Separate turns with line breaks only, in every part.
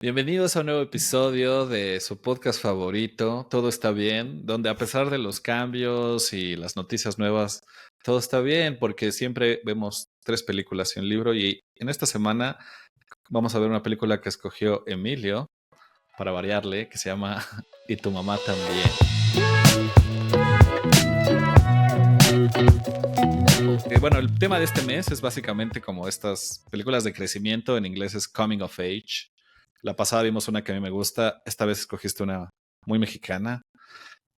Bienvenidos a un nuevo episodio de su podcast favorito, Todo está bien, donde a pesar de los cambios y las noticias nuevas, todo está bien porque siempre vemos 3 películas y un libro y en esta semana vamos a ver una película que escogió Emilio, para variarle, que se llama Y tu mamá también. Bueno, el tema de este mes es básicamente como estas películas de crecimiento, en inglés es Coming of Age. La pasada vimos una que a mí me gusta, esta vez escogiste una muy mexicana,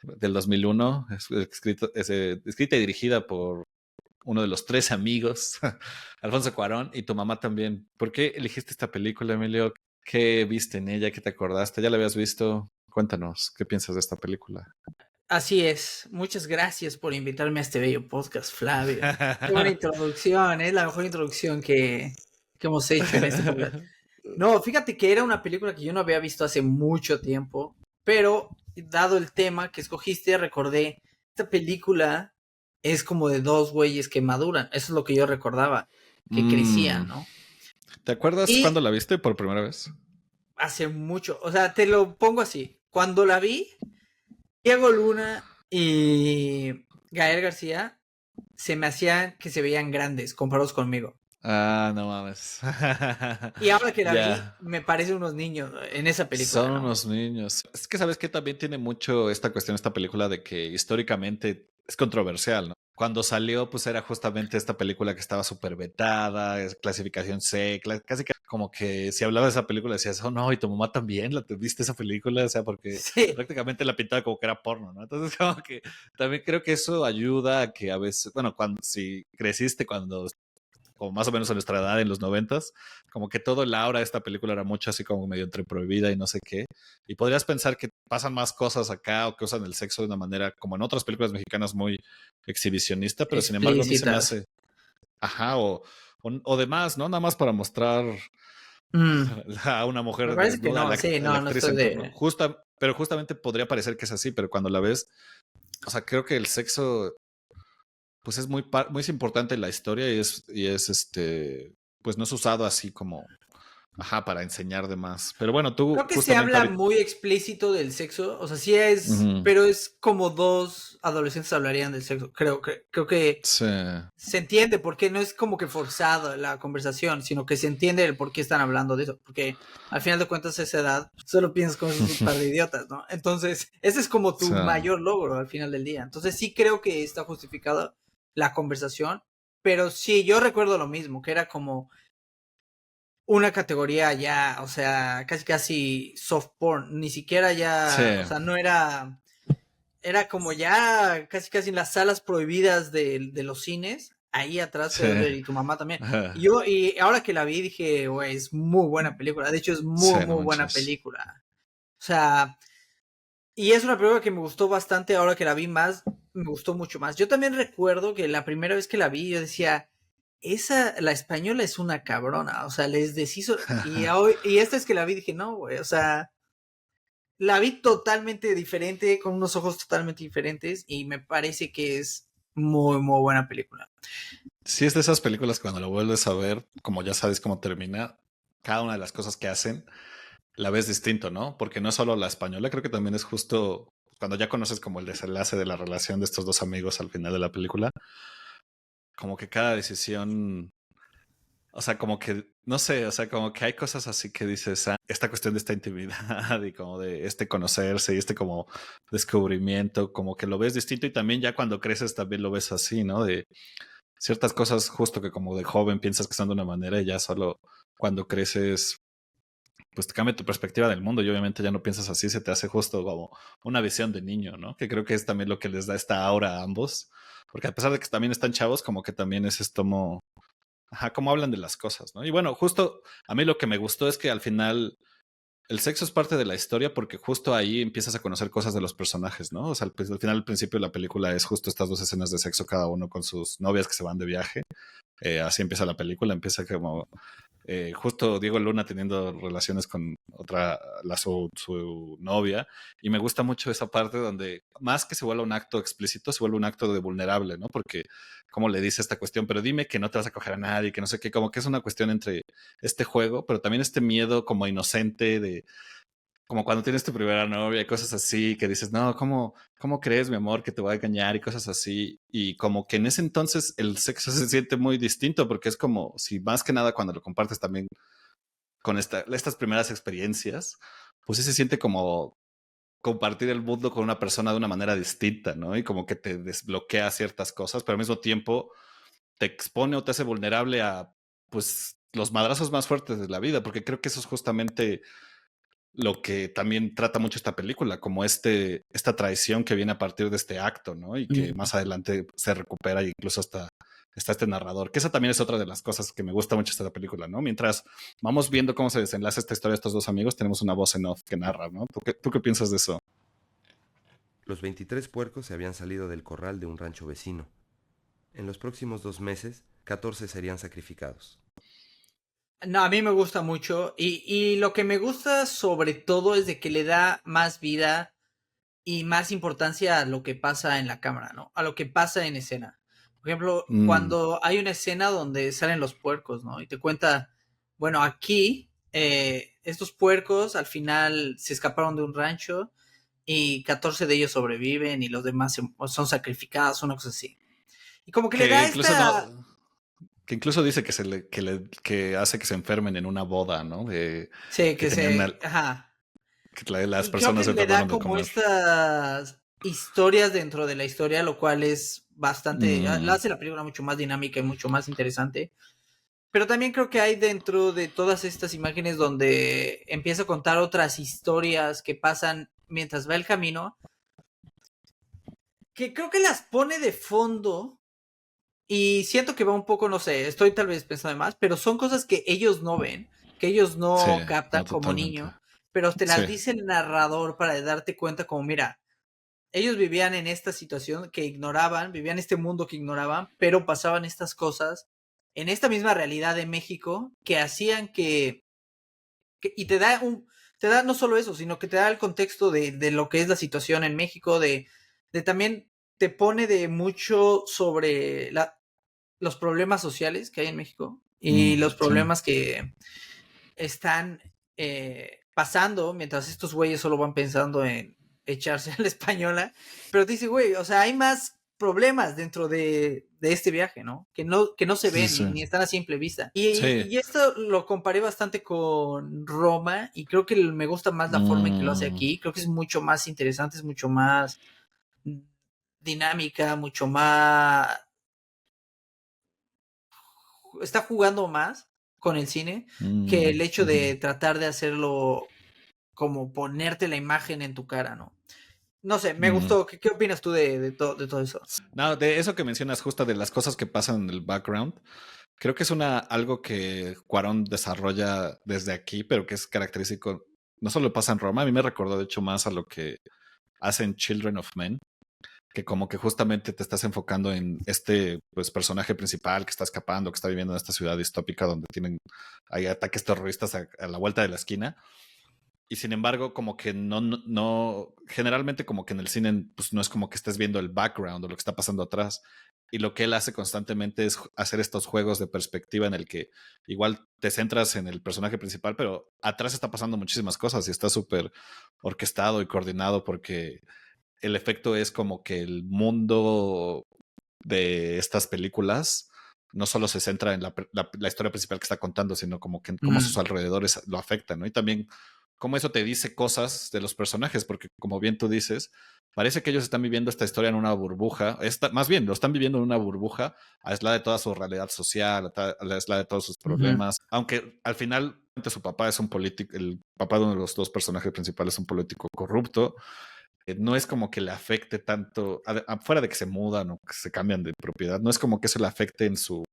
del 2001, escrita y dirigida por uno de los 3 amigos, Alfonso Cuarón, y tu mamá también. ¿Por qué elegiste esta película, Emilio? ¿Qué viste en ella? ¿Qué te acordaste? ¿Ya la habías visto? Cuéntanos, ¿qué piensas de esta película?
Así es. Muchas gracias por invitarme a este bello podcast, Flavio. Qué buena introducción, es la mejor introducción que hemos hecho en este podcast. No, fíjate que era una película que yo no había visto hace mucho tiempo, pero dado el tema que escogiste, recordé, esta película es como de dos güeyes que maduran, eso es lo que yo recordaba, que crecían, ¿no?
¿Te acuerdas
Y
cuándo la viste por primera vez?
hace mucho, o sea, te lo pongo así, cuando la vi, Diego Luna y Gael García se me hacían que se veían grandes comparados conmigo.
Ah, no mames.
Y ahora que la vi,
Ya.
me parecen unos niños en esa película,
Son
¿no?
unos niños. Es que sabes que también tiene mucho esta cuestión, esta película, de que históricamente es controversial, ¿no? Cuando salió, pues era justamente esta película que estaba súper vetada, es clasificación C, casi que como que si hablaba de esa película decías, oh no, y tu mamá también, ¿viste esa película? O sea, porque
Sí.
prácticamente la pintaba como que era porno, ¿no? Entonces como que también creo que eso ayuda a que a veces, bueno, si creciste cuando como más o menos a nuestra edad en los 90s, como que todo el aura de esta película era mucho así como medio entre prohibida y no sé qué. Y podrías pensar que pasan más cosas acá o que usan el sexo de una manera, como en otras películas mexicanas, muy exhibicionista, pero sin embargo a mí se me
Explícitas.
hace, ajá, o demás, ¿no? Nada más para mostrar
Mm,
a una
me
mujer
parece que
desnuda,
no, sí,
la
no
actriz
estoy
en turno.
de...
Pero justamente podría parecer que es así, pero cuando la ves, o sea, creo que el sexo pues es muy importante en la historia y es pues no es usado así como, ajá, para enseñar de más. Pero bueno, tú
Creo que se
justamente
habla
ahorita,
muy explícito del sexo, o sea, sí es,
ujú,
pero es como dos adolescentes hablarían del sexo. Creo que
sí,
se entiende porque no es como que forzada la conversación, sino que se entiende el por qué están hablando de eso, porque al final de cuentas a esa edad solo piensas con esos par de idiotas, ¿no? Entonces, ese es como tu
sí,
mayor logro al final del día. Entonces, sí creo que está justificada la conversación, pero sí, yo recuerdo lo mismo, que era como una categoría ya, o sea, casi casi soft porn, ni siquiera
sí,
ya, o sea, no era, era como ya casi casi en las salas prohibidas de los cines, ahí atrás
sí,
puedes ver, y tu mamá también.
ajá,
Y ahora que la vi dije, güey, es muy buena película, de hecho es
sí,
muy,
no
muy buena
manches.
película. O sea, y es una película que me gustó bastante, ahora que la vi más, me gustó mucho más. Yo también recuerdo que la primera vez que la vi, yo decía, la española es una cabrona, o sea, les deshizo, y esta es que la vi, dije, no, güey, o sea, la vi totalmente diferente, con unos ojos totalmente diferentes, y me parece que es muy, muy buena película.
Sí, es de esas películas que cuando lo vuelves a ver, como ya sabes cómo termina, cada una de las cosas que hacen, la ves distinto, ¿no? Porque no es solo la española, creo que también es justo cuando ya conoces como el desenlace de la relación de estos dos amigos al final de la película, como que cada decisión, o sea, como que, no sé, o sea, como que hay cosas así que dices, esta cuestión de esta intimidad y como de este conocerse y este como descubrimiento, como que lo ves distinto y también ya cuando creces también lo ves así, ¿no? De ciertas cosas justo que como de joven piensas que son de una manera y ya solo cuando creces, pues te cambia tu perspectiva del mundo y obviamente ya no piensas así, se te hace justo como una visión de niño, ¿no? Que creo que es también lo que les da esta aura a ambos, porque a pesar de que también están chavos, como que también es esto como, ajá, cómo hablan de las cosas, ¿no? Y bueno, justo a mí lo que me gustó es que al final el sexo es parte de la historia porque justo ahí empiezas a conocer cosas de los personajes, ¿no? O sea, al final, al principio de la película es justo estas dos escenas de sexo cada uno con sus novias que se van de viaje. Así empieza la película, empieza como justo Diego Luna teniendo relaciones con otra, su novia, y me gusta mucho esa parte donde más que se vuelva un acto explícito, se vuelve un acto de vulnerable, ¿no? Porque como le dice esta cuestión, pero dime que no te vas a coger a nadie, que no sé qué, como que es una cuestión entre este juego, pero también este miedo como inocente de como cuando tienes tu primera novia y cosas así, que dices, no, ¿cómo crees, mi amor, que te voy a engañar y cosas así? Y como que en ese entonces el sexo se siente muy distinto porque es como si más que nada cuando lo compartes también con estas primeras experiencias, pues sí se siente como compartir el mundo con una persona de una manera distinta, ¿no? Y como que te desbloquea ciertas cosas, pero al mismo tiempo te expone o te hace vulnerable a, pues, los madrazos más fuertes de la vida, porque creo que eso es justamente lo que también trata mucho esta película, como esta traición que viene a partir de este acto, ¿no? Y que
Mm.
más adelante se recupera e incluso hasta está este narrador, que esa también es otra de las cosas que me gusta mucho de esta película, ¿no? Mientras vamos viendo cómo se desenlaza esta historia de estos dos amigos, tenemos una voz en off que narra, ¿no? ¿Tú qué piensas de eso?
Los 23 puercos se habían salido del corral de un rancho vecino. En los próximos 2 meses, 14 serían sacrificados.
No, a mí me gusta mucho y lo que me gusta sobre todo es de que le da más vida y más importancia a lo que pasa en la cámara, ¿no? A lo que pasa en escena. Por ejemplo,
Mm,
cuando hay una escena donde salen los puercos, ¿no? Y te cuenta, bueno, aquí estos puercos al final se escaparon de un rancho y 14 de ellos sobreviven y los demás son sacrificados, una cosa así. Y como que le
que
da
incluso
esta...
no, que incluso dice que hace que se enfermen en una boda, ¿no?
Sí,
Que
que
tenían
se... Ajá.
las
Y creo
personas
que
se
le da
enfermaron de
como
comer.
estas historias dentro de la historia, lo cual es bastante, la
Mm,
hace la película mucho más dinámica y mucho más interesante. Pero también creo que hay dentro de todas estas imágenes donde empieza a contar otras historias que pasan mientras va el camino, que creo que las pone de fondo y siento que va un poco, no sé, estoy tal vez pensando de más, pero son cosas que ellos no ven, que ellos
sí,
no
no,
captan como
totalmente.
niño, pero te
Sí.
las dice el narrador para darte cuenta como, mira, ellos vivían en esta situación que ignoraban, vivían este mundo que ignoraban, pero pasaban estas cosas en esta misma realidad de México que hacían y te da no solo eso, sino que te da el contexto de lo que es la situación en México, de también te pone de mucho sobre los problemas sociales que hay en México y los
Sí.
problemas que están pasando mientras estos güeyes solo van pensando en echarse a la española. Pero te dice, güey, o sea, hay más problemas dentro de este viaje, ¿no? Que no se
Sí,
ven
sí.
ni están a simple vista.
Sí.
Y esto lo comparé bastante con Roma y creo que me gusta más la forma en que lo hace
Mm,
aquí. Creo que es mucho más interesante, es mucho más dinámica, mucho más... Está jugando más con el cine que el hecho
ujú.
de tratar de hacerlo como ponerte la imagen en tu cara, ¿no? No sé, me
Mm.
gustó. ¿Qué opinas tú de todo eso?
No, de eso que mencionas justo de las cosas que pasan en el background, creo que es algo que Cuarón desarrolla desde aquí, pero que es característico, no solo pasa en Roma, a mí me recordó de hecho más a lo que hacen Children of Men, que como que justamente te estás enfocando en este pues personaje principal que está escapando, que está viviendo en esta ciudad distópica donde hay ataques terroristas a la vuelta de la esquina. Y sin embargo, como que generalmente como que en el cine pues no es como que estés viendo el background o lo que está pasando atrás. Y lo que él hace constantemente es hacer estos juegos de perspectiva en el que igual te centras en el personaje principal, pero atrás está pasando muchísimas cosas y está súper orquestado y coordinado porque el efecto es como que el mundo de estas películas no solo se centra en la historia principal que está contando, sino como que cómo sus
Mm,
alrededores lo afectan, ¿no? Y también cómo eso te dice cosas de los personajes, porque como bien tú dices, parece que ellos están viviendo esta historia en una burbuja, más bien, lo están viviendo en una burbuja, aislada de toda su realidad social, aislada de todos sus
ujú,
problemas, aunque al final su papá es un político, el papá de uno de los dos personajes principales es un político corrupto, no es como que le afecte tanto, afuera de que se mudan o que se cambian de propiedad, no es como que eso le afecte en su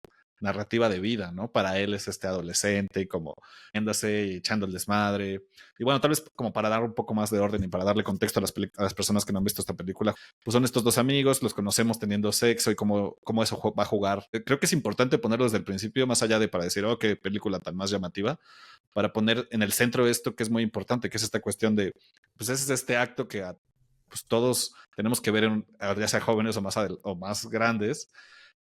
narrativa de vida, ¿no? Para él es este adolescente y como yéndose y echando el desmadre. Y bueno, tal vez como para dar un poco más de orden y para darle contexto a las personas que no han visto esta película, pues son estos dos amigos, los conocemos teniendo sexo y cómo eso va a jugar. Creo que es importante ponerlo desde el principio, más allá de para decir, oh, qué película tan más llamativa, para poner en el centro esto que es muy importante, que es esta cuestión de, pues ese es este acto que pues todos tenemos que ver, ya sea jóvenes o más grandes,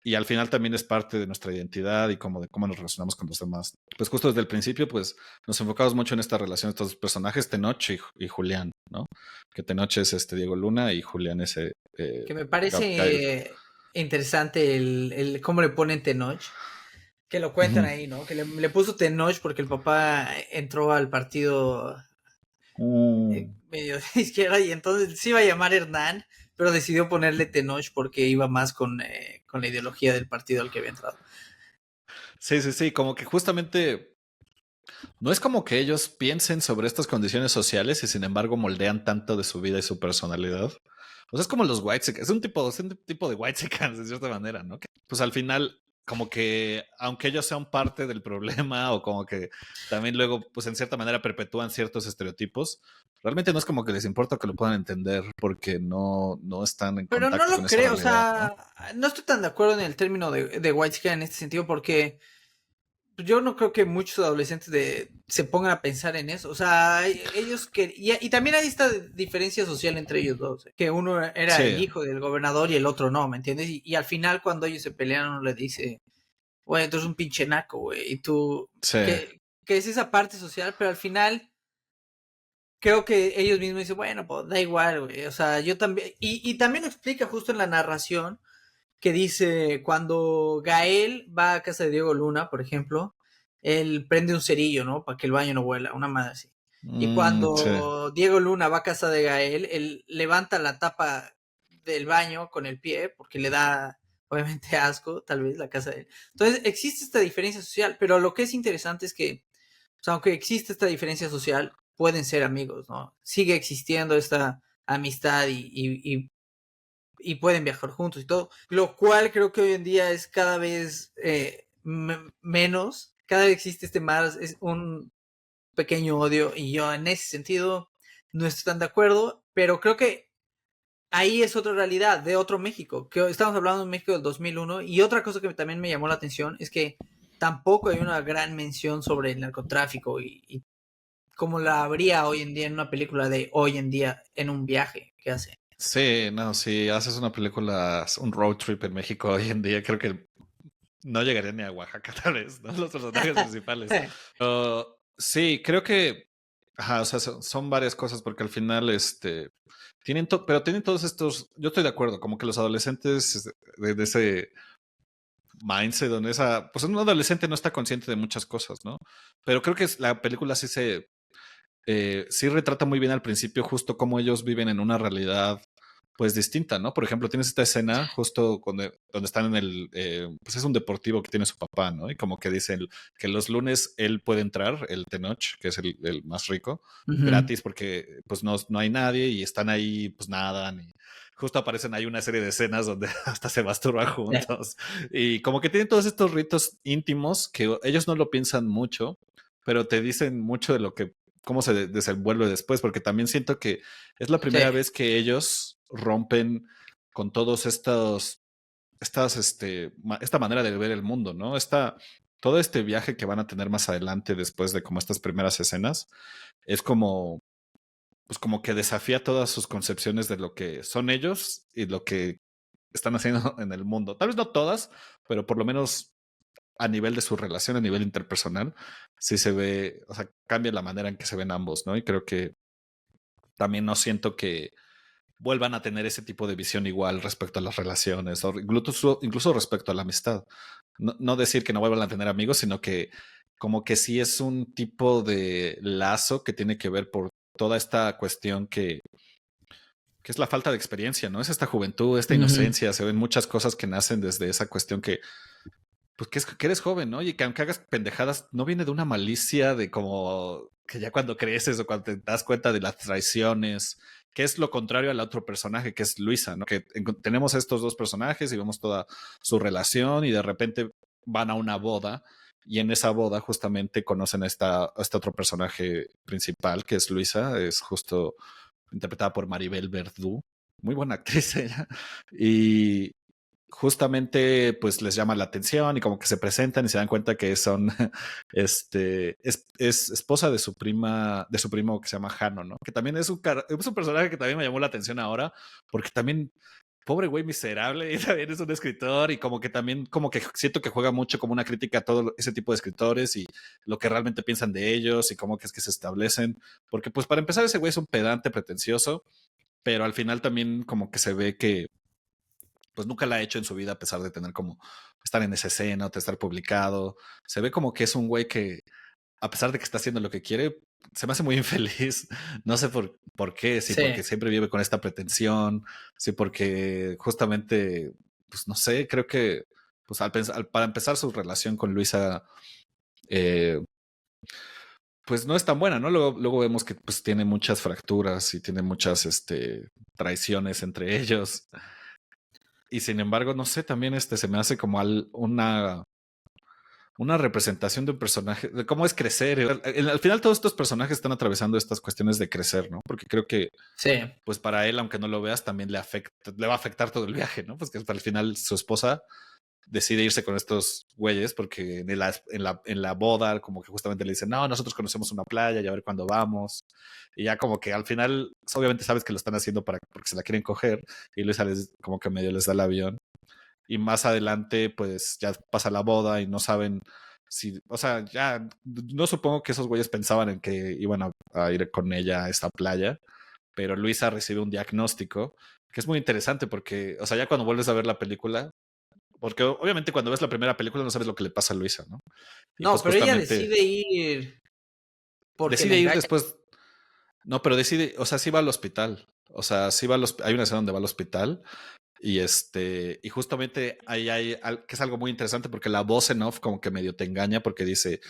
y al final también es parte de nuestra identidad y como de cómo nos relacionamos con los demás. Pues justo desde el principio, pues nos enfocamos mucho en esta relación de estos dos personajes, Tenoch y Julián, ¿no? Que Tenoch es Diego Luna y Julián es
Que me
Gael.
parece interesante el cómo le ponen Tenoch, que lo cuentan ahí, ¿no? Que le puso Tenoch porque el papá entró al partido medio de izquierda y entonces se iba a llamar Hernán, pero decidió ponerle Tenoch porque iba más con la ideología del partido al que había entrado.
Sí, sí, sí, como que justamente no es como que ellos piensen sobre estas condiciones sociales y sin embargo moldean tanto de su vida y su personalidad. O sea, es como los whitexicans, es un tipo de whitexicans de cierta manera, ¿no? Que, pues al final, como que aunque ellos sean parte del problema o como que también luego, pues en cierta manera perpetúan ciertos estereotipos, realmente no es como que les importa que lo puedan entender porque no están en
Pero no
contacto con
lo
esa
creo, o
realidad, ¿no?
sea, no estoy tan de acuerdo en el término de whitescan en este sentido porque yo no creo que muchos adolescentes se pongan a pensar en eso. O sea, ellos que... Y también hay esta diferencia social entre ellos dos. Que uno era el
Sí,
hijo del gobernador y el otro no, ¿me entiendes? Y al final cuando ellos se pelean uno le dice, güey, tú eres un pinche naco, güey. Y tú...
sí.
Que es esa parte social, pero al final creo que ellos mismos dicen, bueno, pues da igual, güey. O sea, yo también... Y también lo explica justo en la narración que dice cuando Gael va a casa de Diego Luna, por ejemplo, él prende un cerillo, ¿no? Para que el baño no huela, una madre así. Y
Sí.
cuando Diego Luna va a casa de Gael, él levanta la tapa del baño con el pie, porque le da, obviamente, asco, tal vez, la casa de él. Entonces, existe esta diferencia social, pero lo que es interesante es que, o sea, aunque existe esta diferencia social, pueden ser amigos, ¿no? Sigue existiendo esta amistad y pueden viajar juntos y todo, lo cual creo que hoy en día es cada vez menos, cada vez existe más, es un pequeño odio y yo en ese sentido no estoy tan de acuerdo, pero creo que ahí es otra realidad de otro México, que estamos hablando de un México del 2001 y otra cosa que también me llamó la atención es que tampoco hay una gran mención sobre el narcotráfico y como la habría hoy en día en una película de hoy en día en un viaje que hace.
Sí, no, si haces una película, un road trip en México hoy en día, creo que no llegaría ni a Oaxaca, tal vez, ¿no? Los personajes principales. Sí, creo que, ajá, o sea, son varias cosas porque al final, pero tienen todos estos, yo estoy de acuerdo, como que los adolescentes de ese mindset, donde pues un adolescente no está consciente de muchas cosas, ¿no? Pero creo que la película sí retrata muy bien al principio justo cómo ellos viven en una realidad pues distinta, ¿no? Por ejemplo, tienes esta escena justo donde están pues es un deportivo que tiene su papá, ¿no? Y como que dicen que los lunes él puede entrar, el Tenoch, que es el más rico, gratis porque pues no hay nadie y están ahí, pues nadan y justo aparecen ahí una serie de escenas donde hasta se masturban juntos y como que tienen todos estos ritos íntimos que ellos no lo piensan mucho, pero te dicen mucho de lo que cómo se desenvuelve después, porque también siento que es la primera vez que ellos rompen con todos esta manera de ver el mundo, ¿no? Todo este viaje que van a tener más adelante después de como estas primeras escenas, es como, pues como que desafía todas sus concepciones de lo que son ellos y lo que están haciendo en el mundo. Tal vez no todas, pero por lo menos a nivel de su relación, a nivel interpersonal, sí se ve, o sea, cambia la manera en que se ven ambos, ¿no? Y creo que también no siento que vuelvan a tener ese tipo de visión igual respecto a las relaciones o incluso respecto a la amistad. No decir que no vuelvan a tener amigos, sino que como que sí es un tipo de lazo que tiene que ver por toda esta cuestión que es la falta de experiencia, ¿no? Es esta juventud, esta inocencia, se ven muchas cosas que nacen desde esa cuestión que pues que eres joven, ¿no? Y que aunque hagas pendejadas, no viene de una malicia de como que ya cuando creces o cuando te das cuenta de las traiciones, que es lo contrario al otro personaje, que es Luisa, ¿no? Que tenemos estos dos personajes y vemos toda su relación y de repente van a una boda y en esa boda justamente conocen a este otro personaje principal que es Luisa, es justo interpretada por Maribel Verdú, muy buena actriz ella, y justamente pues les llama la atención y como que se presentan y se dan cuenta que son es esposa de su prima, de su primo que se llama Jano, ¿no? Que también es es un personaje que también me llamó la atención ahora, porque también pobre güey miserable, y también es un escritor y como que también como que siento que juega mucho como una crítica a todo ese tipo de escritores y lo que realmente piensan de ellos y cómo que es que se establecen, porque pues para empezar ese güey es un pedante pretencioso, pero al final también como que se ve que pues nunca la ha hecho en su vida a pesar de tener como estar en esa escena o de estar publicado. Se ve como que es un güey que a pesar de que está haciendo lo que quiere, se me hace muy infeliz. No sé por qué, sí, porque
Sí.
siempre vive con esta pretensión, sí, porque justamente, pues no sé, creo que pues para empezar su relación con Luisa, eh, pues no es tan buena, ¿no? Luego vemos que pues tiene muchas fracturas y tiene muchas traiciones entre ellos. Y sin embargo, no sé, también se me hace como una representación de un personaje, de cómo es crecer. Al final todos estos personajes están atravesando estas cuestiones de crecer, ¿no? Porque creo que,
Sí.
pues para él, aunque no lo veas, también le va a afectar todo el viaje, ¿no? Pues que al final su esposa decide irse con estos güeyes porque en la boda como que justamente le dicen, no, nosotros conocemos una playa y a ver cuándo vamos. Y ya como que al final, pues, obviamente sabes que lo están haciendo porque se la quieren coger y Luisa como que medio les da el avión y más adelante pues ya pasa la boda y no saben si, o sea, ya no supongo que esos güeyes pensaban en que iban a ir con ella a esta playa, pero Luisa recibe un diagnóstico que es muy interesante porque, o sea, ya cuando vuelves a ver la película, porque obviamente cuando ves la primera película no sabes lo que le pasa a Luisa, ¿no? Y
No,
pues
pero ella
justamente
decide ir porque la
decide ir
engaña.
después, no, pero decide, o sea, sí va al hospital, o sea, sí va hay una escena donde va al hospital. Y justamente ahí que es algo muy interesante porque la voz en off como que medio te engaña porque dice,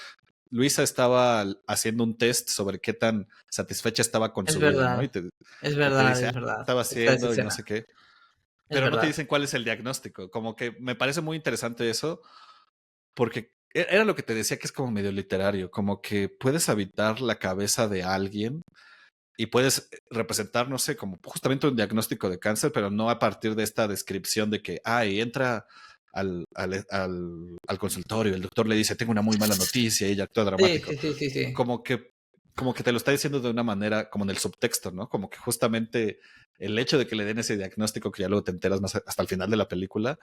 Luisa estaba haciendo un test sobre qué tan satisfecha estaba con
Es
su vida, ¿no?
verdad, es
Y te
verdad,
dice,
es verdad.
estaba
Está esa
haciendo y no
escena.
sé qué,
Es
pero no te
verdad.
dicen cuál es el diagnóstico. Como que me parece muy interesante eso porque era lo que te decía que es como medio literario, como que puedes habitar la cabeza de alguien y puedes representar, no sé, como justamente un diagnóstico de cáncer, pero no a partir de esta descripción de que, ay, entra al consultorio, el doctor le dice, tengo una muy mala noticia y ella actúa
Sí,
dramático.
sí, sí, sí, sí.
Como que, como que te lo está diciendo de una manera, como en el subtexto, ¿no? Como que justamente el hecho de que le den ese diagnóstico que ya luego te enteras más hasta el final de la película,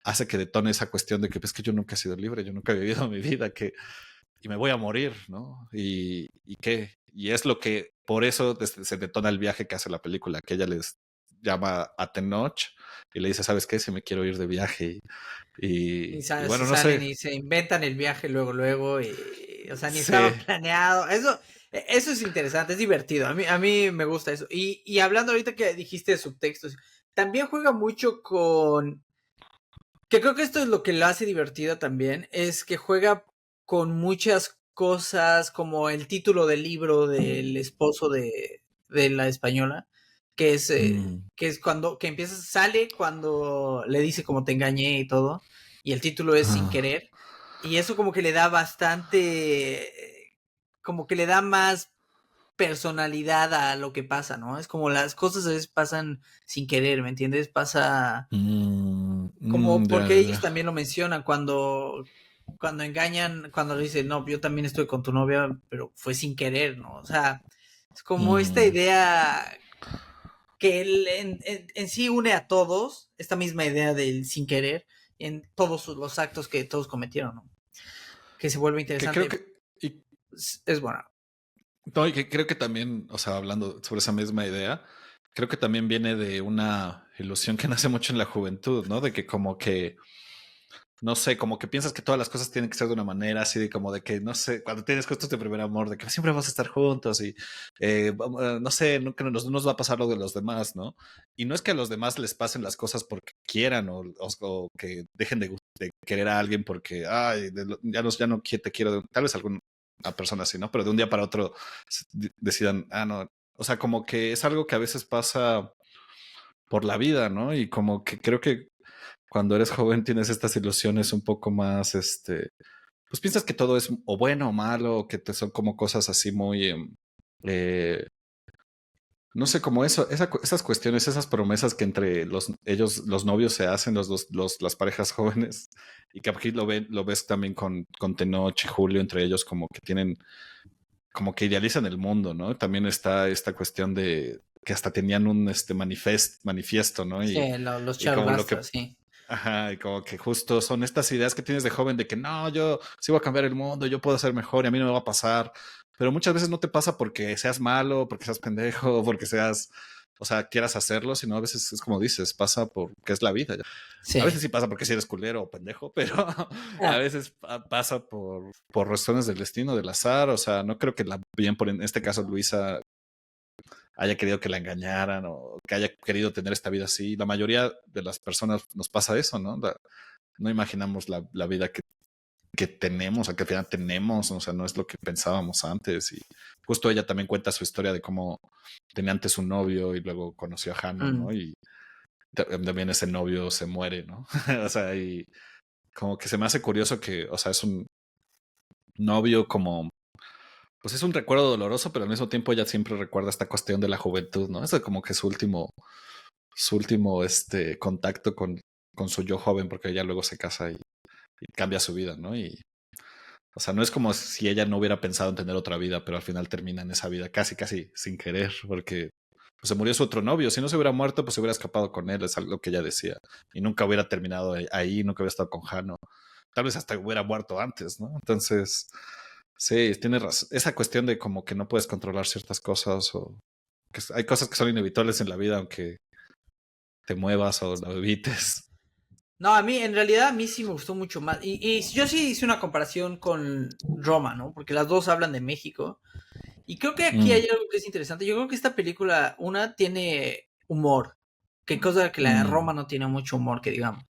hace que detone esa cuestión de que, pues, que yo nunca he sido libre, yo nunca he vivido mi vida, que y me voy a morir, ¿no? ¿Y qué? Y es lo que, por eso se detona el viaje que hace la película, que ella les llama a Tenoch y le dice, ¿sabes qué? Si me quiero ir de viaje.
Y
Y
se
bueno, no
salen
sé.
y se inventan el viaje luego, y, o sea, ni estaba
Sí.
planeado. Eso es interesante, es divertido. A mí me gusta eso. Y hablando ahorita que dijiste de subtextos, también juega mucho con, que creo que esto es lo que lo hace divertida también, es que juega con muchas cosas como el título del libro del esposo de la española, que es cuando, que empieza, sale cuando le dice como te engañé y todo, y el título es Sin
Ah.
querer, y eso como que le da bastante, como que le da más personalidad a lo que pasa, ¿no? Es como las cosas a veces pasan sin querer, ¿me entiendes? Pasa como
Ya,
porque
ya,
ellos
ya.
también lo mencionan cuando engañan, cuando le dicen, no, yo también estoy con tu novia, pero fue sin querer, ¿no? O sea, es como esta
Mm,
idea que en sí une a todos, esta misma idea del sin querer, en todos los actos que todos cometieron, ¿no? Que se vuelve
que creo
interesante,
que, y,
es bueno.
no, y que creo que también, o sea, hablando sobre esa misma idea, creo que también viene de una ilusión que nace mucho en la juventud, ¿no? De que como que no sé, como que piensas que todas las cosas tienen que ser de una manera, así de como de que, no sé, cuando tienes justo tu primer amor, de que siempre vamos a estar juntos y, no sé, nunca nos va a pasar lo de los demás, ¿no? Y no es que a los demás les pasen las cosas porque quieran o que dejen de querer a alguien porque, ay, ya no te quiero, tal vez alguna persona así, ¿no? Pero de un día para otro decidan, ah, no, o sea, como que es algo que a veces pasa por la vida, ¿no? Y como que creo que cuando eres joven tienes estas ilusiones un poco más, pues piensas que todo es o bueno o malo, o que te son como cosas así muy, eh, no sé, como eso, esas cuestiones, esas promesas que entre ellos, los novios se hacen, las parejas jóvenes, y que aquí lo ves también con Tenoch y Julio, entre ellos como que tienen, como que idealizan el mundo, ¿no? También está esta cuestión de que hasta tenían un manifiesto, ¿no?
Sí, los
Y como lo que
Charlbasters, sí.
ajá, y como que justo son estas ideas que tienes de joven de que no, yo sí voy a cambiar el mundo, yo puedo ser mejor y a mí no me va a pasar. Pero muchas veces no te pasa porque seas malo, porque seas pendejo, porque seas, o sea, quieras hacerlo, sino a veces es como dices, pasa porque es la vida. A
Sí.
veces sí pasa porque si eres culero o pendejo, pero a
Ah,
veces pasa por razones del destino, del azar. O sea, no creo que bien por en este caso Luisa haya querido que la engañaran o que haya querido tener esta vida así. La mayoría de las personas nos pasa eso, ¿no? No imaginamos la vida que tenemos, o que al final tenemos, o sea, no es lo que pensábamos antes. Y justo ella también cuenta su historia de cómo tenía antes un novio y luego conoció a Hanno,
mm.
¿no? Y también ese novio se muere, ¿no? O sea, y como que se me hace curioso que, o sea, es un novio como, pues es un recuerdo doloroso, pero al mismo tiempo ella siempre recuerda esta cuestión de la juventud, ¿no? Es como que su último contacto con su yo joven, porque ella luego se casa y cambia su vida, ¿no? Y, o sea, no es como si ella no hubiera pensado en tener otra vida, pero al final termina en esa vida casi, casi sin querer, porque pues, se murió su otro novio. Si no se hubiera muerto, pues se hubiera escapado con él, es algo que ella decía. Y nunca hubiera terminado ahí, nunca hubiera estado con Jano. Tal vez hasta hubiera muerto antes, ¿no? Entonces, sí, tiene razón. Esa cuestión de como que no puedes controlar ciertas cosas o que hay cosas que son inevitables en la vida, aunque te muevas o lo evites.
No, a mí, en realidad, a mí sí me gustó mucho más. Y yo sí hice una comparación con Roma, ¿no? Porque las dos hablan de México. Y creo que aquí
Mm,
hay algo que es interesante. Yo creo que esta película, una, tiene humor. Que cosa que la de
mm,
Roma no tiene mucho humor, que digamos.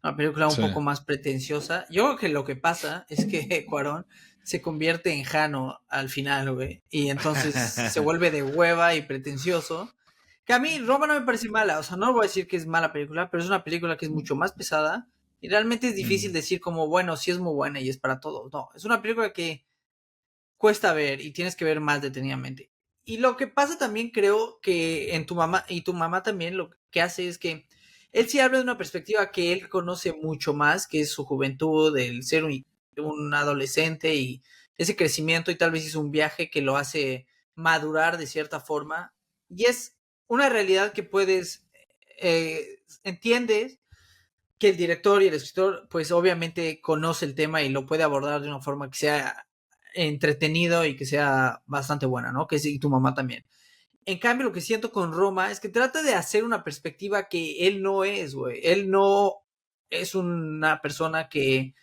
Una película un
sí.
poco más pretenciosa. Yo creo que lo que pasa es que Cuarón se convierte en Jano al final, güey. Y entonces se vuelve de hueva y pretencioso. Que a mí Roma no me parece mala. O sea, no voy a decir que es mala película, pero es una película que es mucho más pesada. Y realmente es difícil
Mm,
decir como, bueno, sí es muy buena y es para todos. No, es una película que cuesta ver y tienes que ver más detenidamente. Y lo que pasa también creo que en tu mamá y tu mamá también lo que hace es que él sí habla de una perspectiva que él conoce mucho más, que es su juventud, el ser un adolescente y ese crecimiento y tal vez hizo un viaje que lo hace madurar de cierta forma. Y es una realidad que puedes, entiendes que el director y el escritor, pues obviamente conoce el tema y lo puede abordar de una forma que sea entretenido y que sea bastante buena, ¿no? Que sí, y tu mamá también. En cambio, lo que siento con Roma es que trata de hacer una perspectiva que él no es, güey. Él no es una persona que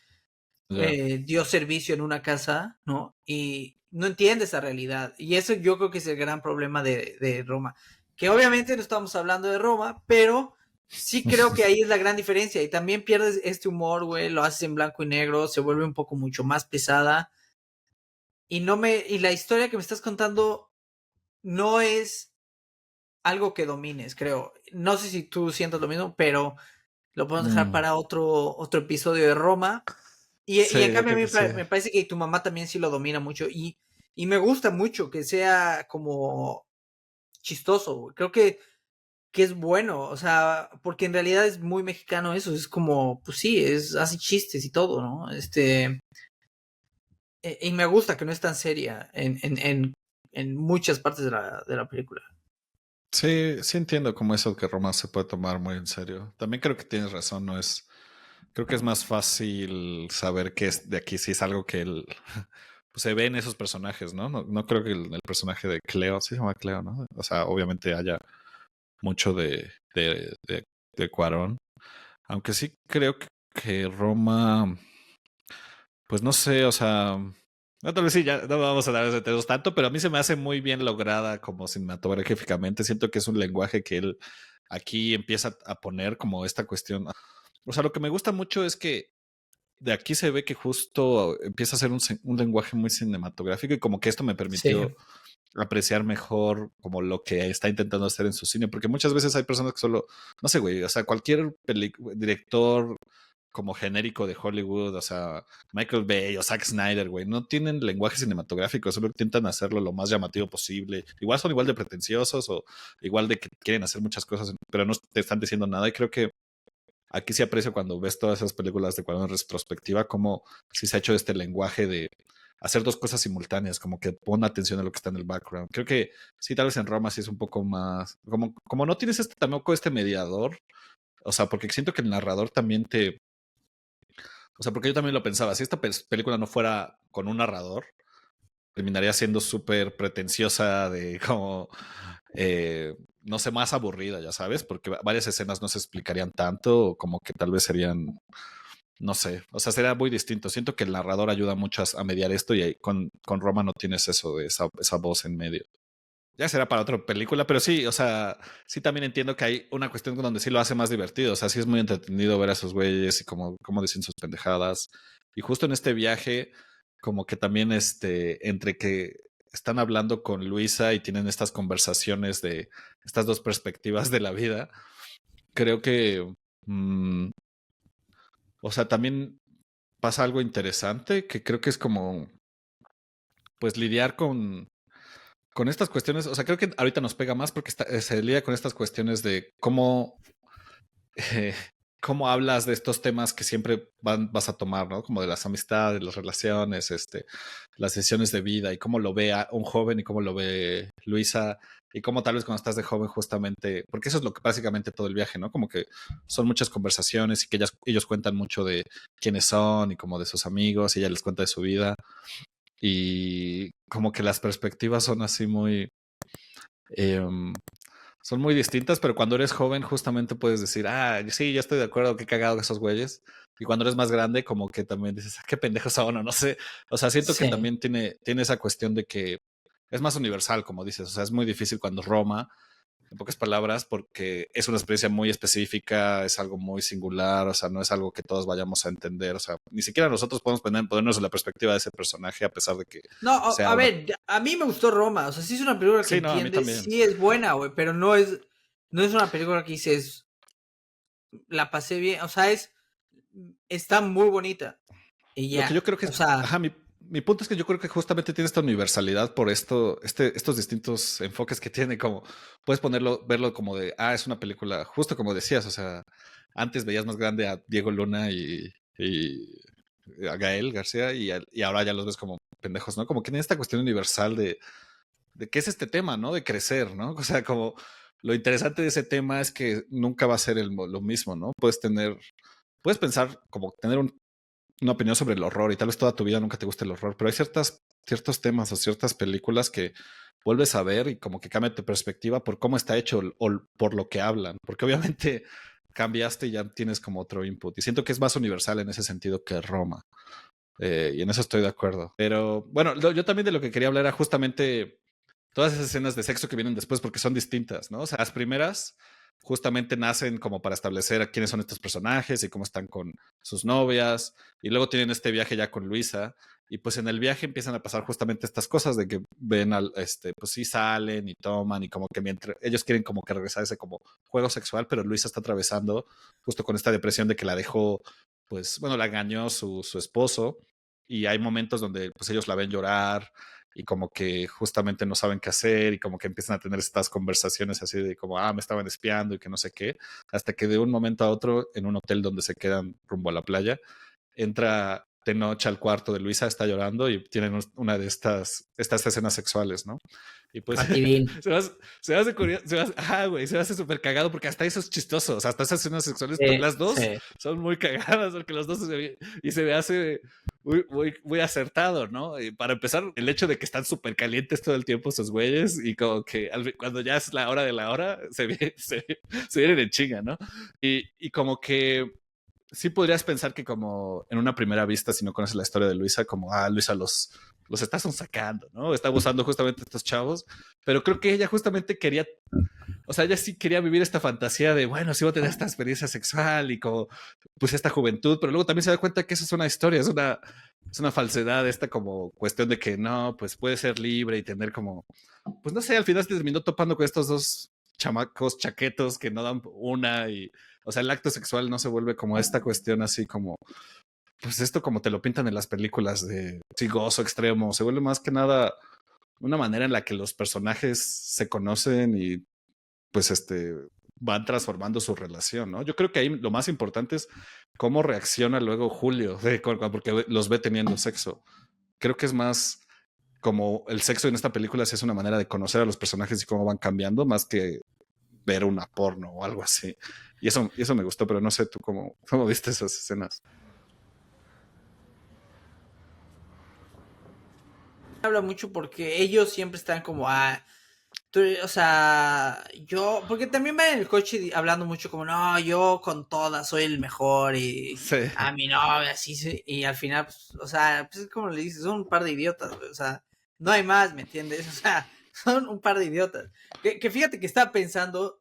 ya.
dio servicio en una casa, ¿no? Y no entiende esa realidad. Y eso yo creo que es el gran problema de Roma. Que obviamente no estamos hablando de Roma, pero sí creo que ahí es la gran diferencia. Y también pierdes este humor, güey, lo haces en blanco y negro, se vuelve un poco mucho más pesada. Y la historia que me estás contando no es algo que domines, creo. No sé si tú sientas lo mismo, pero lo podemos dejar
Mm,
para otro episodio de Roma. Y en
sí, yo
cambio a
creo
mí
que sí.
me parece que tu mamá también sí lo domina mucho y me gusta mucho que sea como chistoso, güey. Creo que es bueno, o sea, porque en realidad es muy mexicano eso, es como, pues sí, hace chistes y todo, ¿no? Y me gusta que no es tan seria en muchas partes de la película.
Sí, sí entiendo cómo eso que Roma se puede tomar muy en serio. También creo que tienes razón, no es, creo que es más fácil saber que es de aquí si es algo que él pues se ve en esos personajes, ¿no? No creo que el personaje de Cleo, sí se llama Cleo, ¿no? O sea, obviamente haya mucho de Cuarón. Aunque sí creo que Roma, pues no sé, o sea, no, tal vez sí, ya no vamos a dar de temas tanto, pero a mí se me hace muy bien lograda como cinematográficamente. Siento que es un lenguaje que él aquí empieza a poner como esta cuestión. O sea, lo que me gusta mucho es que de aquí se ve que justo empieza a ser un lenguaje muy cinematográfico y como que esto me
Sí,
permitió apreciar mejor como lo que está intentando hacer en su cine, porque muchas veces hay personas que solo, no sé, güey, o sea, cualquier director como genérico de Hollywood, o sea, Michael Bay o Zack Snyder, güey, no tienen lenguaje cinematográfico, solo intentan hacerlo lo más llamativo posible. Igual son igual de pretenciosos o igual de que quieren hacer muchas cosas, pero no te están diciendo nada y creo que aquí sí aprecio cuando ves todas esas películas de cuando en retrospectiva, como si se ha hecho este lenguaje de hacer dos cosas simultáneas, como que pon atención a lo que está en el background. Creo que sí, tal vez en Roma sí es un poco más, como no tienes tampoco este mediador, o sea, porque siento que el narrador también o sea, porque yo también lo pensaba, si esta película no fuera con un narrador, terminaría siendo súper pretenciosa de como, no sé, más aburrida, ya sabes, porque varias escenas no se explicarían tanto, o como que tal vez serían, no sé, o sea, sería muy distinto. Siento que el narrador ayuda mucho a mediar esto y con Roma no tienes eso de esa voz en medio. Ya será para otra película, pero sí, o sea, sí también entiendo que hay una cuestión donde sí lo hace más divertido. O sea, sí es muy entretenido ver a esos güeyes y cómo dicen sus pendejadas. Y justo en este viaje, como que también entre que están hablando con Luisa y tienen estas conversaciones de estas dos perspectivas de la vida, creo que, mm, o sea, también pasa algo interesante que creo que es como, pues, lidiar con estas cuestiones, o sea, creo que ahorita nos pega más porque se lidia con estas cuestiones de eh, cómo hablas de estos temas que siempre vas a tomar, ¿no? Como de las amistades, las relaciones, las decisiones de vida y cómo lo ve a un joven y cómo lo ve Luisa y cómo tal vez cuando estás de joven justamente, porque eso es lo que básicamente todo el viaje, ¿no? Como que son muchas conversaciones y que ellos cuentan mucho de quiénes son y como de sus amigos y ella les cuenta de su vida y como que las perspectivas son así eh, son muy distintas, pero cuando eres joven justamente puedes decir, ah, sí, yo estoy de acuerdo, qué cagado esos güeyes. Y cuando eres más grande, como que también dices, ah, qué pendejos son, o no sé. O sea, siento que
Sí.
también tiene esa cuestión de que es más universal, como dices. O sea, es muy difícil cuando Roma, en pocas palabras, porque es una experiencia muy específica, es algo muy singular, o sea, no es algo que todos vayamos a entender, o sea, ni siquiera nosotros podemos ponernos en la perspectiva de ese personaje, a pesar de que
No,
sea
a
una...
ver, a mí me gustó Roma, o sea, sí es una película que
Sí, no, a mí
entiendes,
también.
sí es buena, güey, pero no es una película que dices, la pasé bien, o sea, está muy bonita y
Lo que yo
ya,
creo que
o
es,
sea,
ajá, mi punto es que yo creo que justamente tiene esta universalidad por estos distintos enfoques que tiene, como puedes verlo como de, ah, es una película, justo como decías, o sea, antes veías más grande a Diego Luna y a Gael García y ahora ya los ves como pendejos, ¿no? Como que tiene esta cuestión universal de qué es este tema, ¿no? De crecer, ¿no? O sea, como lo interesante de ese tema es que nunca va a ser lo mismo, ¿no? Puedes pensar como tener una opinión sobre el horror y tal vez toda tu vida nunca te guste el horror, pero hay ciertos temas o ciertas películas que vuelves a ver y como que cambia tu perspectiva por cómo está hecho o por lo que hablan, porque obviamente cambiaste y ya tienes como otro input y siento que es más universal en ese sentido que Roma. Y en eso estoy de acuerdo. Pero bueno, yo también de lo que quería hablar era justamente todas esas escenas de sexo que vienen después porque son distintas, ¿no? O sea, las primeras justamente nacen como para establecer a quiénes son estos personajes y cómo están con sus novias y luego tienen este viaje ya con Luisa y pues en el viaje empiezan a pasar justamente estas cosas de que ven pues sí salen y toman y como que mientras ellos quieren como que regresar a ese como juego sexual, pero Luisa está atravesando justo con esta depresión de que la dejó, pues bueno, la engañó su esposo y hay momentos donde pues ellos la ven llorar y como que justamente no saben qué hacer y como que empiezan a tener estas conversaciones así de como, ah, me estaban espiando y que no sé qué, hasta que de un momento a otro en un hotel donde se quedan rumbo a la playa, entra de noche al cuarto de Luisa, está llorando y tienen una de estas escenas sexuales, ¿no? Y pues
Joaquín,
se hace curioso, güey, se hace súper cagado porque hasta eso es chistoso, o sea, hasta esas escenas sexuales, las dos
sí,
son muy cagadas porque los dos se me hace muy acertado, ¿no? Y para empezar, el hecho de que están súper calientes todo el tiempo esos güeyes y como que cuando ya es la hora de la hora, se vienen en chinga, ¿no? Y como que sí podrías pensar que como en una primera vista, si no conoces la historia de Luisa, como, ah, Luisa los está sacando, ¿no? Está abusando justamente de estos chavos, pero creo que ella justamente quería o sea, ella sí quería vivir esta fantasía de, bueno, sí voy a tener esta experiencia sexual y como, pues esta juventud, pero luego también se da cuenta que eso es una historia, es una falsedad, esta como cuestión de que no, pues puede ser libre y tener como, pues no sé, al final se terminó topando con estos dos chamacos chaquetos que no dan una y, o sea, el acto sexual no se vuelve como esta cuestión así como, pues esto como te lo pintan en las películas de sí, gozo extremo, se vuelve más que nada una manera en la que los personajes se conocen y pues van transformando su relación, ¿no? Yo creo que ahí lo más importante es cómo reacciona luego Julio, porque los ve teniendo sexo. Creo que es más como el sexo en esta película sí es una manera de conocer a los personajes y cómo van cambiando, más que ver una porno o algo así. Y eso me gustó, pero no sé tú cómo viste esas escenas.
Habla mucho porque ellos siempre están como, o sea, yo, porque también van en el coche hablando mucho como, no, yo con todas soy el mejor y
Sí.
a mi novia, así, y al final, pues, o sea, pues es como le dices, son un par de idiotas, güey, o sea, no hay más, ¿me entiendes? O sea, son un par de idiotas. Que fíjate que estaba pensando,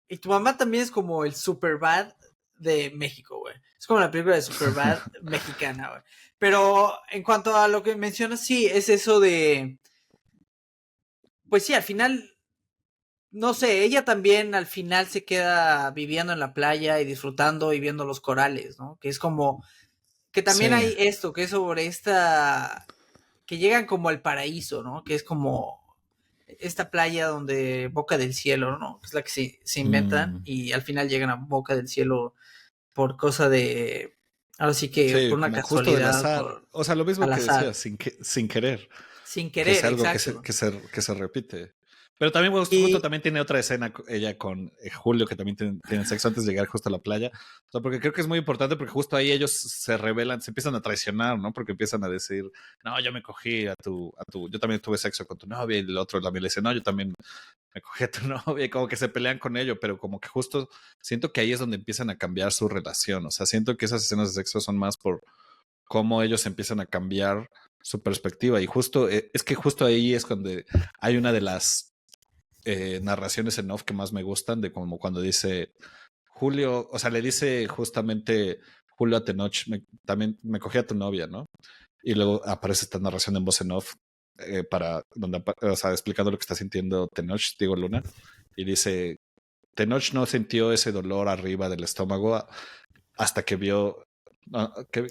y tu mamá también es como el Superbad de México, güey. Es como la película de Superbad mexicana, güey. Pero en cuanto a lo que mencionas, sí, es eso de, pues sí, al final no sé, ella también al final se queda viviendo en la playa y disfrutando y viendo los corales, ¿no? Que es como, que también
Sí.
hay esto, que es sobre que llegan como al paraíso, ¿no? Que es como esta playa donde Boca del Cielo, ¿no? Que es la que se inventan
Mm,
y al final llegan a Boca del Cielo por cosa de, ahora sí que
sí,
por una
como justo del
casualidad,
azar.
por
O sea, lo mismo
al
que decía,
azar,
sin querer.
sin
Que es
querer,
algo
exacto.
que se repite. Pero también justo
Y
también tiene otra escena ella con Julio, que también tienen sexo antes de llegar justo a la playa. O sea, porque creo que es muy importante porque justo ahí ellos se revelan, se empiezan a traicionar, ¿no? Porque empiezan a decir, no, yo me cogí yo también tuve sexo con tu novia y el otro también le dice, no, yo también me cogí a tu novia y como que se pelean con ello, pero como que justo siento que ahí es donde empiezan a cambiar su relación. O sea, siento que esas escenas de sexo son más por cómo ellos empiezan a cambiar su perspectiva. Y justo, es que justo ahí es cuando hay una de las narraciones en off que más me gustan, de como cuando dice Julio, o sea, le dice justamente Julio a Tenoch, también me cogí a tu novia, ¿no? Y luego aparece esta narración en voz en off o sea, explicando lo que está sintiendo Tenoch, Diego Luna, y dice, Tenoch no sintió ese dolor arriba del estómago hasta que vio que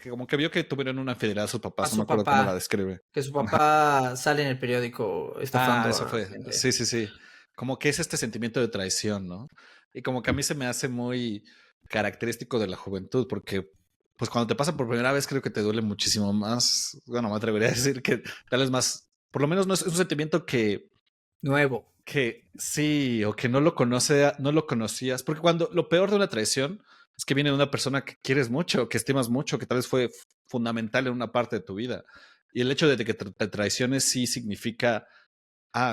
como que vio que tuvieron una infidelidad a sus
a
papás, no me
su
acuerdo cómo la
papá,
describe.
que su
Ajá.
papá sale en el periódico
Ah,
estafando
eso
a la
fue.
gente.
Sí, sí, sí. Como que es este sentimiento de traición, ¿no? Y como que a mí se me hace muy característico de la juventud, porque pues cuando te pasa por primera vez creo que te duele muchísimo más. Bueno, me atrevería a decir que tal vez más, por lo menos no es un sentimiento
Nuevo.
que sí, o que no lo conocías, porque cuando lo peor de una traición es que viene de una persona que quieres mucho, que estimas mucho, que tal vez fue fundamental en una parte de tu vida. Y el hecho de que te traiciones sí significa,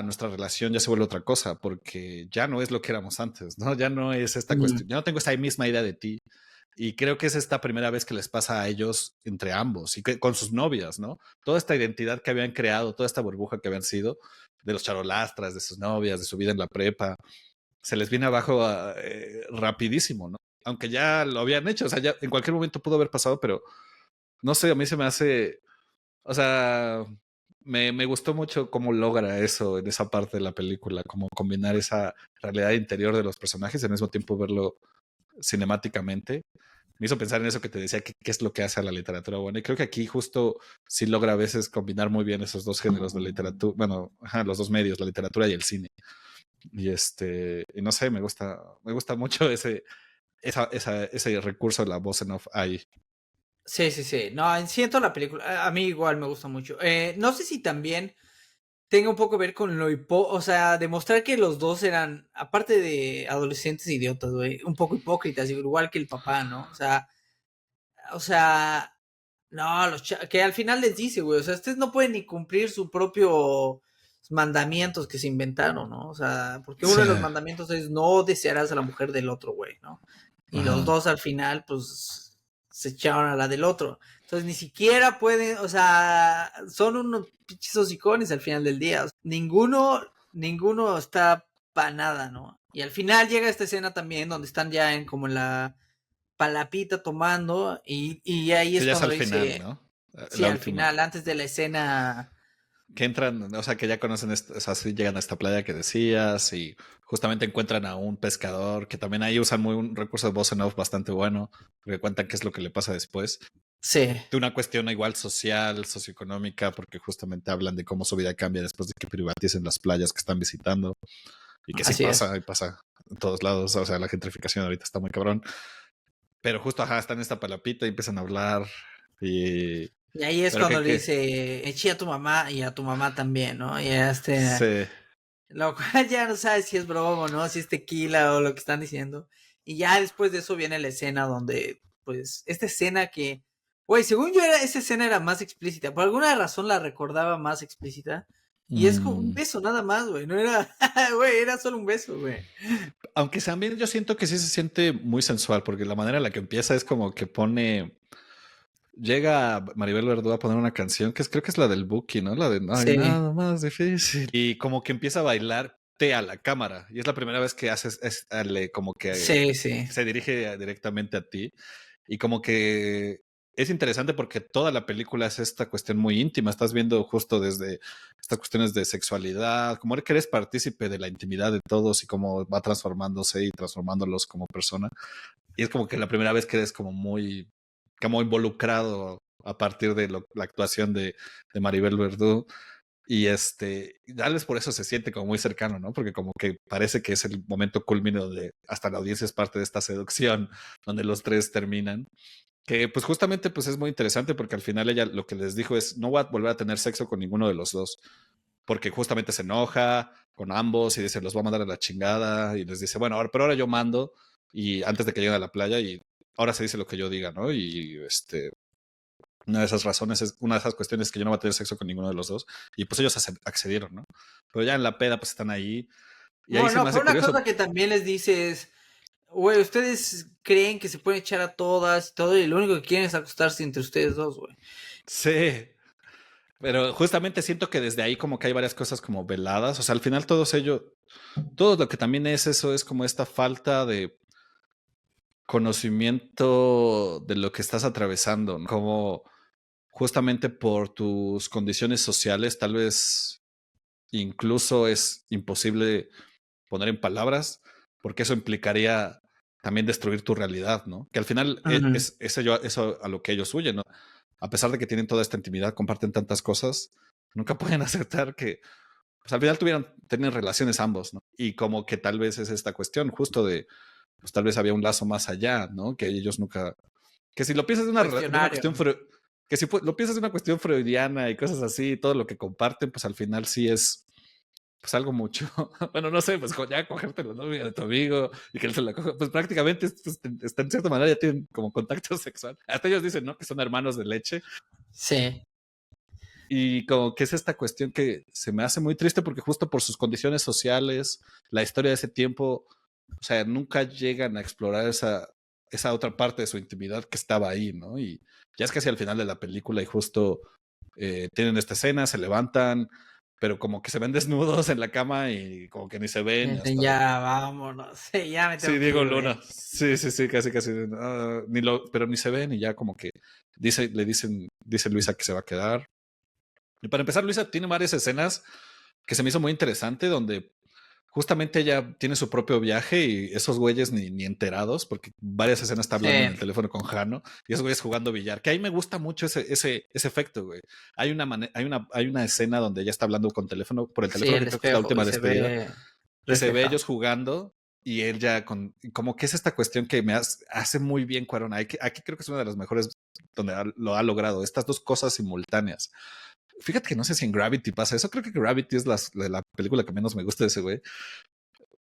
nuestra relación ya se vuelve otra cosa, porque ya no es lo que éramos antes, ¿no? Ya no es esta
Mm.
cuestión, ya no tengo esa misma idea de ti. Y creo que es esta primera vez que les pasa a ellos entre ambos y con sus novias, ¿no? Toda esta identidad que habían creado, toda esta burbuja que habían sido, de los charolastras, de sus novias, de su vida en la prepa, se les viene abajo rapidísimo, ¿no? Aunque ya lo habían hecho, o sea, ya en cualquier momento pudo haber pasado, pero no sé, a mí se me hace, o sea, me gustó mucho cómo logra eso en esa parte de la película, como combinar esa realidad interior de los personajes y al mismo tiempo verlo cinemáticamente. Me hizo pensar en eso que te decía, qué es lo que hace a la literatura buena. Y creo que aquí justo sí logra a veces combinar muy bien esos dos géneros de literatura, bueno, ajá, los dos medios, la literatura y el cine. Y y no sé, me gusta mucho ese recurso de la voz en off ahí.
Sí, sí, sí. No, siento la película. A mí igual me gusta mucho. No sé si también tenga un poco que ver con o sea, demostrar que los dos eran, aparte de adolescentes idiotas, güey, un poco hipócritas, igual que el papá, ¿no? O sea, no, que al final les dice, güey, o sea, ustedes no pueden ni cumplir su propio mandamientos que se inventaron, ¿no? O sea, porque uno
Sí.
de los mandamientos es no desearás a la mujer del otro, güey, ¿no? Y los
Ajá.
dos al final, pues, se echaron a la del otro. Entonces, ni siquiera pueden, o sea, son unos pinches hocicones al final del día. O sea, ninguno está para nada, ¿no? Y al final llega esta escena también donde están ya en como en la palapita tomando y ahí
Que
es
ya es
cuando
al final,
dice,
¿no?
sí,
La
al
última.
final, antes de la escena,
Que entran, o sea, que ya conocen, o sea, sí llegan a esta playa que decías y justamente encuentran a un pescador, que también ahí usan muy un recurso de voz en off bastante bueno, porque cuentan qué es lo que le pasa después.
sí,
De una cuestión igual social, socioeconómica, porque justamente hablan de cómo su vida cambia después de que privaticen las playas que están visitando y que sí
así es.
pasa, y pasa en todos lados, o sea, la gentrificación ahorita está muy cabrón. Pero justo, ajá, están en esta palapita y empiezan a hablar y...
Y ahí es
Pero
cuando
que,
le
que,
dice, eché a tu mamá y a tu mamá también, ¿no? Y
sí.
lo cual ya no sabes si es broma o no, si es tequila o lo que están diciendo. Y ya después de eso viene la escena donde, pues, esta escena que, güey, según yo esa escena era más explícita. Por alguna razón la recordaba más explícita. Y es como un
Mm.
beso nada más, güey. No era, güey, era solo un beso, güey.
Aunque también yo siento que sí se siente muy sensual, porque la manera en la que empieza es como que pone. Llega Maribel Verdú a poner una canción que creo que es la del Buki, ¿no? La de No hay
Sí,
nada más difícil. Y como que empieza a bailar te a la cámara. Y es la primera vez que haces, como que
sí, sí.
se dirige directamente a ti. Y como que es interesante porque toda la película es esta cuestión muy íntima. Estás viendo justo desde estas cuestiones de sexualidad, como que eres partícipe de la intimidad de todos y cómo va transformándose y transformándolos como persona. Y es como que la primera vez que eres como involucrado a partir de la actuación de Maribel Verdú. Y tal vez por eso se siente como muy cercano, ¿no? Porque como que parece que es el momento culmine donde hasta la audiencia es parte de esta seducción, donde los tres terminan. Que pues justamente pues es muy interesante porque al final ella lo que les dijo es no voy a volver a tener sexo con ninguno de los dos. Porque justamente se enoja con ambos y dice los va a mandar a la chingada y les dice, bueno, ahora, pero ahora yo mando y antes de que lleguen a la playa y ahora se dice lo que yo diga, ¿no? Y una de esas razones es una de esas cuestiones que yo no voy a tener sexo con ninguno de los dos y pues ellos accedieron, ¿no? Pero ya en la peda pues están ahí y ahí se
Bueno,
me
pero
hace
una
curioso.
cosa que también les dice es, güey, ustedes creen que se pueden echar a todas y todo, y lo único que quieren es acostarse entre ustedes dos, güey.
Sí, pero justamente siento que desde ahí como que hay varias cosas como veladas, o sea, al final todos ellos, todo lo que también es eso es como esta falta de conocimiento de lo que estás atravesando, ¿no? Como justamente por tus condiciones sociales, tal vez incluso es imposible poner en palabras, porque eso implicaría también destruir tu realidad, ¿no? Que al final
Ujú.
eso a lo que ellos huyen, ¿no? A pesar de que tienen toda esta intimidad, comparten tantas cosas, nunca pueden aceptar que, pues al final tienen relaciones ambos, ¿no? Y como que tal vez es esta cuestión justo de, pues tal vez había un lazo más allá, ¿no? Que ellos nunca, que si lo piensas de una
Cuestionario.
cuestión, que si lo piensas de una cuestión freudiana y cosas así, todo lo que comparten, pues al final sí es pues algo mucho. Bueno, no sé, pues ya cogerte la novia de tu amigo y que él se la coja, pues prácticamente pues, está en cierta manera ya tienen como contacto sexual. Hasta ellos dicen, ¿no? Que son hermanos de leche.
Sí.
Y como que es esta cuestión que se me hace muy triste porque justo por sus condiciones sociales, la historia de ese tiempo, o sea, nunca llegan a explorar esa otra parte de su intimidad que estaba ahí, ¿no? Y ya es casi al final de la película y justo tienen esta escena, se levantan, pero como que se ven desnudos en la cama y como que ni se ven y
Dicen,
hasta
ya, vámonos. Sí, ya me
sí,
tengo que
Diego
ir,
Luna.
güey.
Sí, sí, sí, casi, casi. Pero ni se ven y ya como que dice Luisa que se va a quedar. Y para empezar, Luisa tiene varias escenas que se me hizo muy interesante, donde justamente ella tiene su propio viaje y esos güeyes ni enterados, porque varias escenas está hablando en
Sí,
el teléfono con Jano y esos güeyes jugando billar, que ahí me gusta mucho ese efecto, güey. Hay una escena donde ella está hablando por el
sí,
teléfono,
el
que creo que es la
espejo, y
última
se
despedida,
ve
que se ve
reflejado.
ellos jugando y él ya como que es esta cuestión que me hace muy bien Cuarón. Aquí creo que es una de las mejores donde lo ha logrado, estas dos cosas simultáneas. Fíjate que no sé si en Gravity pasa eso. Creo que Gravity es la película que menos me gusta de ese güey,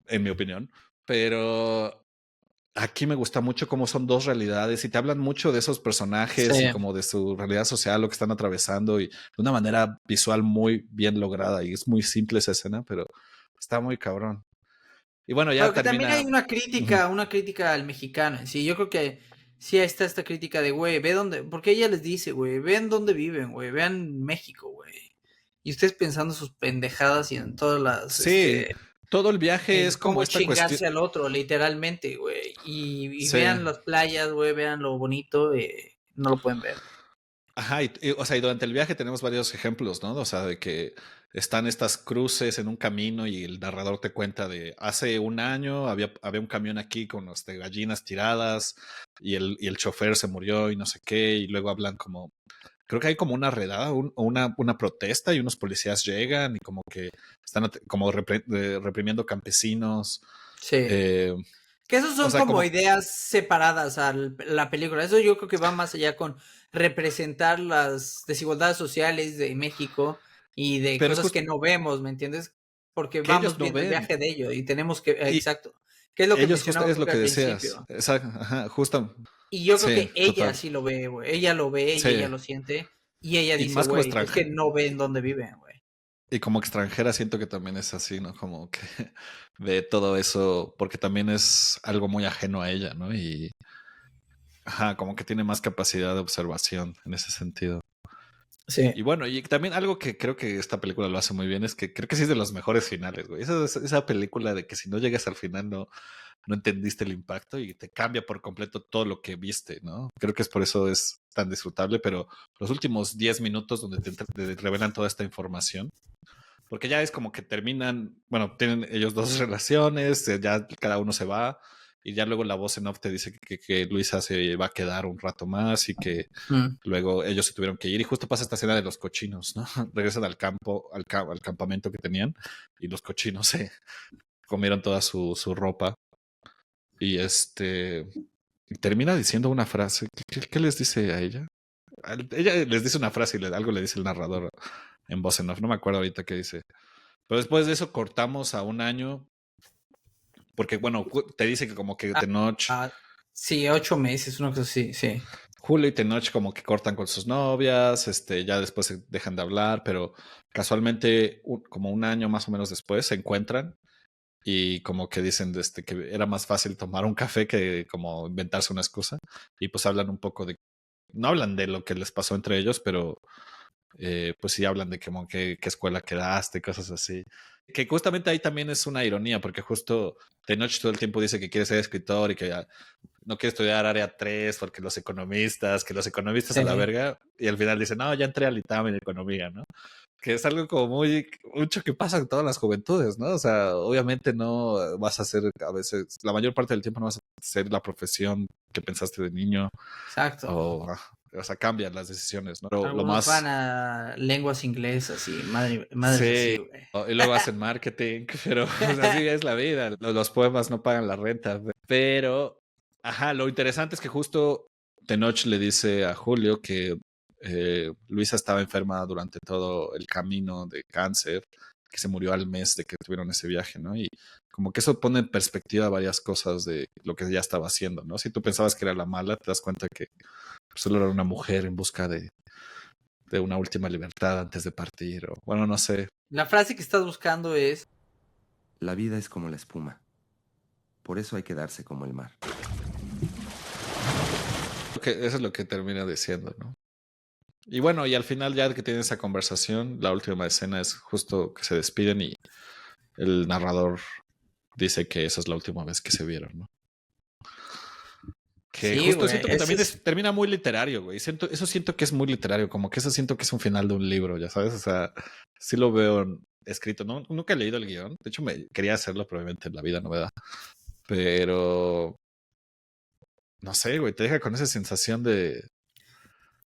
en mi opinión. Pero aquí me gusta mucho cómo son dos realidades y te hablan mucho de esos personajes y
Sí.
como de su realidad social, lo que están atravesando y de una manera visual muy bien lograda. Y es muy simple esa escena, pero está muy cabrón. Y bueno, ya
Pero que también hay
termina. Uh-huh.
una crítica al mexicano en sí. Yo creo que sí está esta crítica de, güey, ve dónde, porque ella les dice, güey, vean dónde viven, güey, vean México, güey. Y ustedes pensando sus pendejadas y en todas las,
Sí, Todo el viaje es
en
como
cómo
esta cuestión.
chingarse al otro, literalmente, güey. Y
Sí.
vean las playas, güey, vean lo bonito, no lo pueden ver.
Ajá, o sea, y durante el viaje tenemos varios ejemplos, ¿no? O sea, de que están estas cruces en un camino y el narrador te cuenta de hace un año había un camión aquí con gallinas tiradas y el chofer se murió y no sé qué, y luego hablan como, creo que hay como una redada o una protesta y unos policías llegan y como que están como reprimiendo campesinos.
Sí.
Eh,
Que esos
o
son
sea,
como
como
ideas separadas a la película. Eso yo creo que va más allá con representar las desigualdades sociales de México y de
pero es
cosas
justo
que no vemos, ¿me entiendes? Porque
que ellos
vamos
no
viendo el
ven.
viaje de ellos y tenemos que,
Y
exacto, que es lo que
ellos justo
mencionaba
es
creo
lo
que
que
al
decías.
principio.
Exacto, ajá, justo.
Y yo creo
Sí,
que ella
total.
sí lo ve, güey. Ella lo ve y ella
Sí.
lo siente. Y ella
Y
dice,
más como
güey, es que
extranjera.
no ven dónde viven, güey.
Y como extranjera siento que también es así, ¿no? Como que ve todo eso, porque también es algo muy ajeno a ella, ¿no? Y ajá, como que tiene más capacidad de observación en ese sentido.
Sí.
Y bueno, y también algo que creo que esta película lo hace muy bien es que creo que sí es de los mejores finales, güey. Esa película de que si no llegas al final no entendiste el impacto y te cambia por completo todo lo que viste, ¿no? Creo que es por eso es tan disfrutable, pero los últimos 10 minutos donde te revelan toda esta información, porque ya es como que terminan, bueno, tienen ellos dos relaciones, ya cada uno se va y ya luego la voz en off te dice que Luisa se va a quedar un rato más y que luego ellos se tuvieron que ir y justo pasa esta escena de los cochinos, ¿no? Regresan al campo, al campamento que tenían y los cochinos se comieron toda su ropa y termina diciendo una frase. ¿Qué les dice a ella? Ella les dice una frase y algo le dice el narrador en voz en off. No me acuerdo ahorita qué dice. Pero después de eso cortamos a un año. Porque, bueno, te dice que como que Tenoch,
Sí, 8 meses, una cosa así, sí.
Julio y Tenoch como que cortan con sus novias, ya después se dejan de hablar, pero casualmente como un año más o menos después se encuentran y como que dicen que era más fácil tomar un café que como inventarse una excusa y pues hablan un poco no hablan de lo que les pasó entre ellos, pero pues sí hablan de como qué escuela quedaste, cosas así. Que justamente ahí también es una ironía, porque justo Tenoch todo el tiempo dice que quiere ser escritor y que no quiere estudiar área 3 porque los economistas
Sí.
a la verga, y al final dice, no, ya entré al ITAM en economía, ¿no? Que es algo como mucho que pasa en todas las juventudes, ¿no? O sea, obviamente no vas a ser, a veces, la mayor parte del tiempo no vas a ser la profesión que pensaste de niño,
Exacto.
o sea, cambian las decisiones, ¿no? Pero lo
Algunos
más...
van a lenguas inglesas y madres
Sí,
así, güey.
y luego hacen marketing, pero pues, así es la vida. Los poemas no pagan la renta. Pero, ajá, lo interesante es que justo Tenoch le dice a Julio que Luisa estaba enferma durante todo el camino de cáncer, que se murió al mes de que tuvieron ese viaje, ¿no? Y como que eso pone en perspectiva varias cosas de lo que ya estaba haciendo, ¿no? Si tú pensabas que era la mala, te das cuenta que solo era una mujer en busca de una última libertad antes de partir, o bueno, no sé.
La frase que estás buscando es...
La vida es como la espuma. Por eso hay que darse como el mar.
Eso es lo que termina diciendo, ¿no? Y bueno, y al final ya que tienen esa conversación, la última escena es justo que se despiden y el narrador dice que esa es la última vez que se vieron, ¿no? Que
Sí,
justo
güey.
siento que también termina muy literario, güey. Eso siento que es muy literario, como que eso siento que es un final de un libro, ya sabes, o sea, sí lo veo escrito, ¿no? Nunca he leído el guión, de hecho me quería hacerlo, probablemente en la vida no me da, pero no sé, güey, te deja con esa sensación de...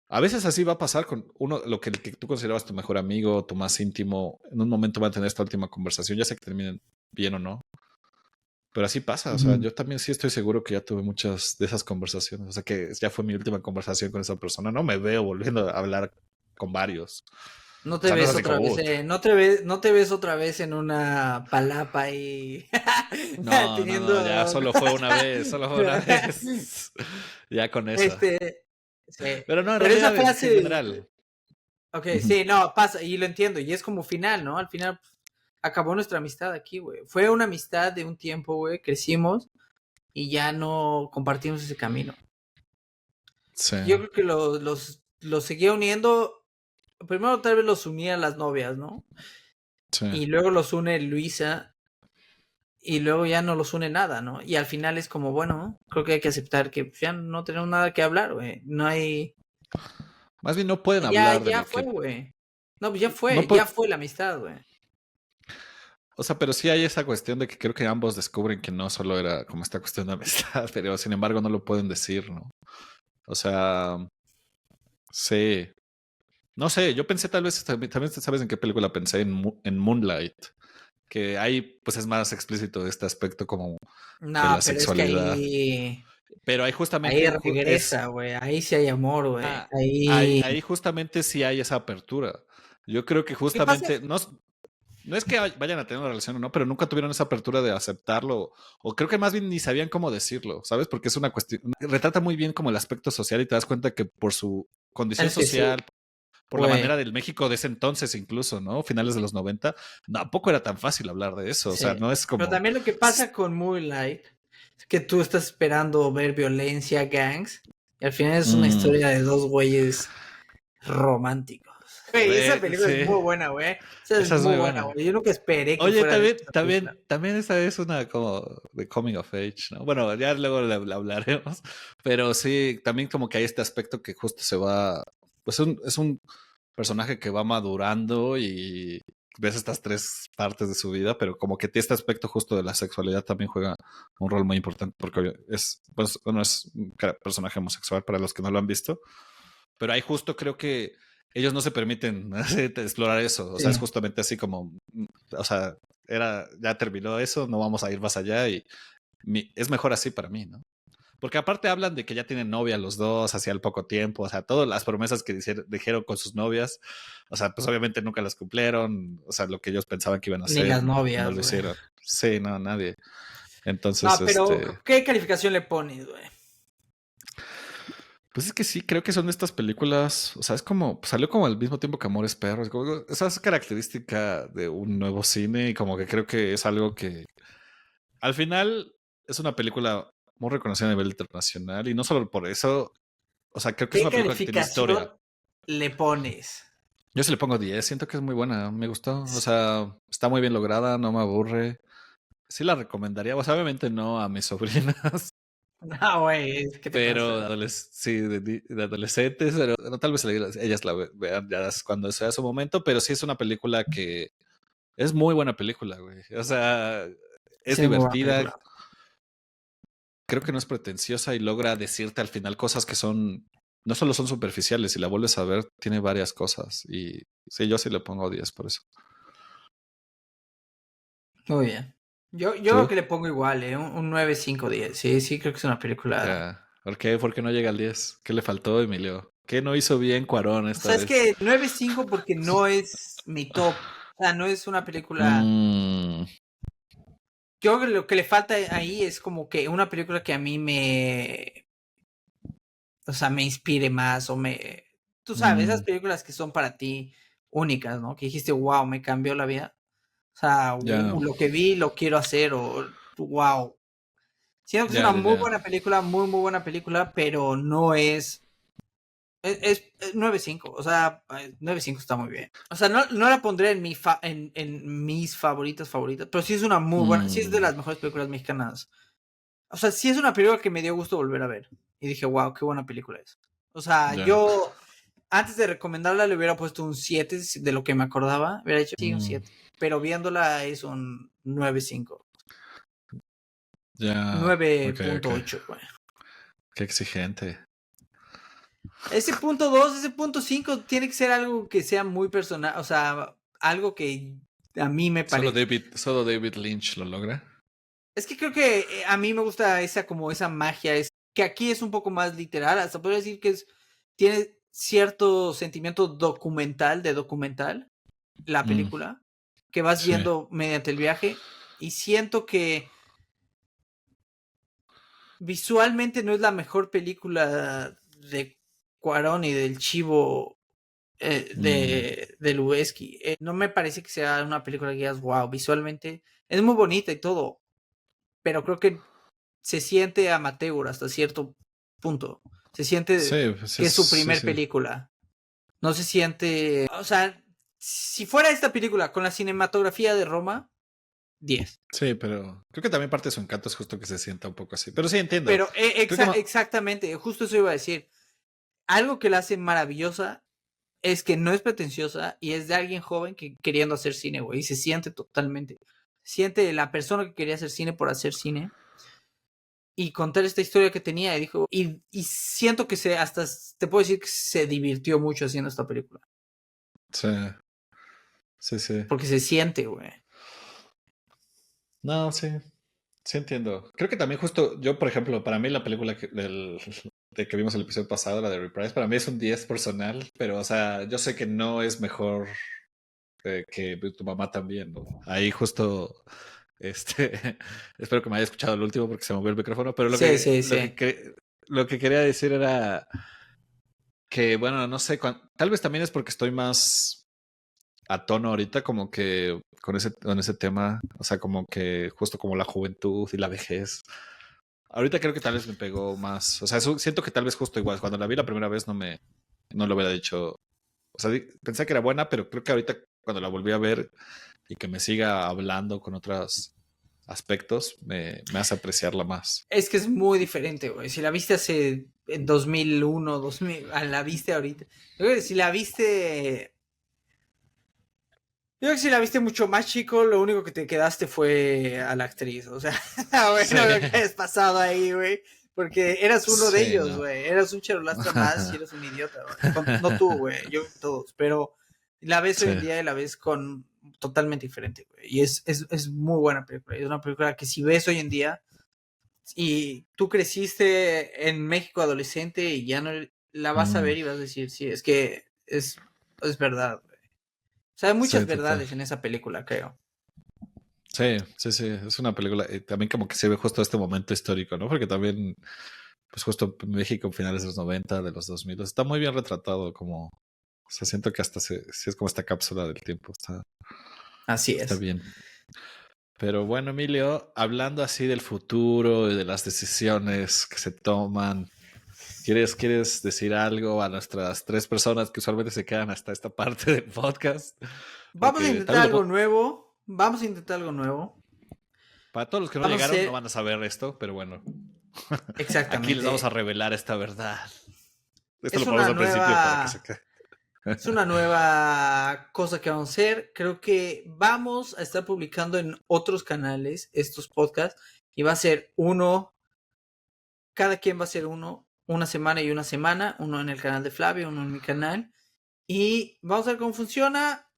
A veces así va a pasar con uno, el que tú considerabas tu mejor amigo, tu más íntimo, en un momento va a tener esta última conversación, ya sea que terminen bien o no, pero así pasa, o sea, yo también sí estoy seguro que ya tuve muchas de esas conversaciones, o sea, que ya fue mi última conversación con esa persona, no me veo volviendo a hablar con varios.
No
O
te
sea, no es
ves
así
otra
como,
vez, no te ves otra vez en una palapa y
no, ya
teniendo...
solo fue una vez, ya con esa.
Sí.
Pero no, en
Pero esa
realidad, en
frase,
general.
ok, sí, no, pasa, y lo entiendo, y es como final, ¿no? Al final acabó nuestra amistad aquí, güey. Fue una amistad de un tiempo, güey, crecimos y ya no compartimos ese camino.
Sí,
Yo creo que los seguía uniendo, primero tal vez los unía las novias, ¿no?
sí.
Y luego los une Luisa y luego ya no los une nada, ¿no? Y al final es como, bueno, creo que hay que aceptar que ya no tenemos nada que hablar, güey. No hay...
Más bien no pueden
Ya,
hablar de
ya
lo
fue,
que...
güey. No, pues
No
ya
pu-
fue la amistad, güey.
O sea, pero sí hay esa cuestión de que creo que ambos descubren que no solo era como esta cuestión de amistad, pero sin embargo no lo pueden decir, ¿no? O sea, sí. No sé, yo pensé tal vez, también sabes en qué película pensé, en Moonlight, que ahí pues es más explícito este aspecto como de
No,
la
pero es que
sexualidad. Pero ahí
ahí
justamente es...
regresa, güey. Ahí sí hay amor, güey.
Ah,
Ahí...
ahí justamente sí hay esa apertura. Yo creo que
¿Qué pasa?
justamente, no es que vayan a tener una relación o no, pero nunca tuvieron esa apertura de aceptarlo. O creo que más bien ni sabían cómo decirlo, ¿sabes? Porque es una cuestión, retrata muy bien como el aspecto social y te das cuenta que por su condición
Es que sí,
social, por la manera
güey.
del México de ese entonces incluso, ¿no? Finales de los 90, tampoco era tan fácil hablar de eso. O sea,
Sí.
no es
Pero
como...
también lo que pasa con Moonlight es que tú estás esperando ver violencia, gangs, y al final es una
Mm,
historia de dos güeyes románticos. Güey, esa película es
sí,
muy buena, güey. Esa es
esa es
muy
muy
buena,
buena.
güey. Yo nunca esperé que
Oye,
fuera de esa película.
también esta es una como de coming of age, ¿no? Bueno, ya luego le hablaremos, pero sí, también como que hay este aspecto que justo se va, pues es un personaje que va madurando y ves estas tres partes de su vida, pero como que este aspecto justo de la sexualidad también juega un rol muy importante porque es, pues, bueno, es un personaje homosexual para los que no lo han visto, pero ahí justo creo que ellos no se permiten explorar eso. O sea, es
Sí.
justamente así como, o sea, ya terminó eso, no vamos a ir más allá y es mejor así para mí, ¿no? Porque aparte hablan de que ya tienen novia los dos hacía el poco tiempo, o sea, todas las promesas que dijeron con sus novias, o sea, pues obviamente nunca las cumplieron, o sea, lo que ellos pensaban que iban a
Ni
hacer,
las
no
novias,
lo
güey.
hicieron. Sí, no, nadie. Entonces,
No, pero ¿qué calificación le pones, güey?
pues es que sí, creo que son estas películas, o sea, es como, salió como al mismo tiempo que Amores Perros, como, esa es característica de un nuevo cine y como que creo que es algo que al final es una película muy reconocida a nivel internacional y no solo por eso, o sea, creo que es
¿Qué
una película que tiene
calificación
historia.
le pones?
Yo se le pongo 10, siento que es muy buena, me gustó, o sea, está muy bien lograda, no me aburre. Sí la recomendaría, o sea, obviamente no a mis sobrinas,
No, güey, ¿qué te
pero
pasa?
sí, de adolescentes, pero no, tal vez ellas la vean ya cuando sea su momento, pero sí es una película que es muy buena película, güey. O sea, es
Sí, muy buena
divertida,
película.
creo que no es pretenciosa y logra decirte al final cosas que son, no solo son superficiales, si la vuelves a ver, tiene varias cosas. Y sí, yo sí le pongo 10 por eso.
Muy bien. Yo creo
¿Tú?
que le pongo igual, un 9, 5, 10. Sí, sí, creo que es una película.
Ya. ¿Por qué? ¿Por qué no llega al 10? ¿Qué le faltó, Emilio? ¿Qué no hizo bien Cuarón
O
esta
sea, es
vez?
que 9, 5 porque no es mi top. O sea, no es una película.
Mm,
Yo creo que lo que le falta ahí es como que una película que a mí o sea, me inspire más o me. Tú sabes, esas
mm,
películas que son para ti únicas, ¿no? Que dijiste, wow, me cambió la vida. O sea,
ya,
lo que vi lo quiero hacer o wow. Siento que es
ya,
una
ya,
muy
ya.
buena película, muy, muy buena película, pero no es 9.5, o sea, 9.5 está muy bien. O sea, no la pondré en mis favoritas, pero sí es una muy buena, sí es de
Mm,
las mejores películas mexicanas. O sea, sí es una película que me dio gusto volver a ver. Y dije, wow, qué buena película es. O sea,
ya.
yo antes de recomendarla le hubiera puesto un 7 de lo que me acordaba. Hubiera dicho, sí, un
Mm,
7. Pero viéndola es un 9.5.
ya. Ok, ok.
9.8, güey.
Qué exigente.
Ese punto 2, ese punto 5 tiene que ser algo que sea muy personal, o sea, algo que a mí me parece.
Solo David Lynch lo logra.
Es que creo que a mí me gusta esa magia, que aquí es un poco más literal, hasta podría decir que tiene cierto sentimiento documental, la
Mm,
película, que vas
sí.
viendo mediante el viaje, y siento que visualmente no es la mejor película de Cuarón y del Chivo
Mm,
de Lubeski. No me parece que sea una película que digas, wow, visualmente es muy bonita y todo, pero creo que se siente amateur hasta cierto punto. Se siente
sí, pues
que es su
sí,
primer
sí.
película. No se siente, o sea, si fuera esta película con la cinematografía de Roma, 10.
Sí, pero creo que también parte de su encanto es justo que se sienta un poco así. Pero sí entiendo.
Pero
Creo que
exactamente, justo eso iba a decir. Algo que la hace maravillosa es que no es pretenciosa y es de alguien joven que queriendo hacer cine, güey. Y se siente totalmente. Siente la persona que quería hacer cine por hacer cine. Y contar esta historia que tenía. Y dijo. Y siento que hasta te puedo decir que se divirtió mucho haciendo esta película.
sí. Sí, sí.
Porque se siente, güey.
No, sí. Sí entiendo. Creo que también justo yo, por ejemplo, para mí la película de que vimos el episodio pasado, la de Reprise, para mí es un 10 personal, pero, o sea, yo sé que no es mejor que tu mamá también, ¿no? Ahí justo, espero que me haya escuchado el último porque se movió el micrófono, pero
Sí.
lo que quería decir era que, bueno, no sé, tal vez también es porque estoy más a tono ahorita como que con ese tema, o sea, como que justo como la juventud y la vejez. Ahorita creo que tal vez me pegó más, o sea, siento que tal vez justo igual, cuando la vi la primera vez no lo hubiera dicho, o sea, pensé que era buena, pero creo que ahorita cuando la volví a ver y que me siga hablando con otros aspectos, me hace apreciarla más.
Es que es muy diferente, güey. Si la viste hace en 2001, 2000, la viste ahorita. Yo creo que si la viste... Yo creo que si la viste mucho más chico, lo único que te quedaste fue a la actriz. O sea, bueno,
Sí,
lo que has pasado ahí, güey. Porque eras uno de
sí,
ellos,
no.
güey. Eras un charolastra más y eres un idiota, güey. No tú, güey. Yo, todos. Pero la ves hoy
Sí.
en día y la ves con totalmente diferente, güey. Y es muy buena película. Es una película que si ves hoy en día y tú creciste en México adolescente y ya no la vas a ver y vas a decir, sí, es que es verdad, güey. O sea, hay muchas
Sí, total.
verdades en esa película, creo.
Sí, sí, sí, es una película, también como que se ve justo este momento histórico, ¿no? Porque también, pues justo México en finales de los 90, de los 2000, está muy bien retratado, como, o sea, siento que hasta sí es como esta cápsula del tiempo,
Así
está
es.
bien. Pero bueno, Emilio, hablando así del futuro y de las decisiones que se toman, ¿quieres decir algo a nuestras 3 personas que usualmente se quedan hasta esta parte del podcast?
Vamos a
Porque tal
intentar
vez
algo nuevo. Vamos a intentar algo nuevo.
para todos los que no
Vamos a
llegaron no
hacer
van a saber esto, pero bueno. Aquí les vamos a
exactamente.
revelar esta verdad. Esto
Es
lo ponemos
una
al principio para que se
nueva.
quede.
Es una nueva cosa que vamos a hacer. Creo que vamos a estar publicando en otros canales estos podcasts. Y va a ser uno. Cada quien va a ser uno. Una semana y una semana. Uno en el canal de Flavio, uno en mi canal. Y vamos a ver cómo funciona.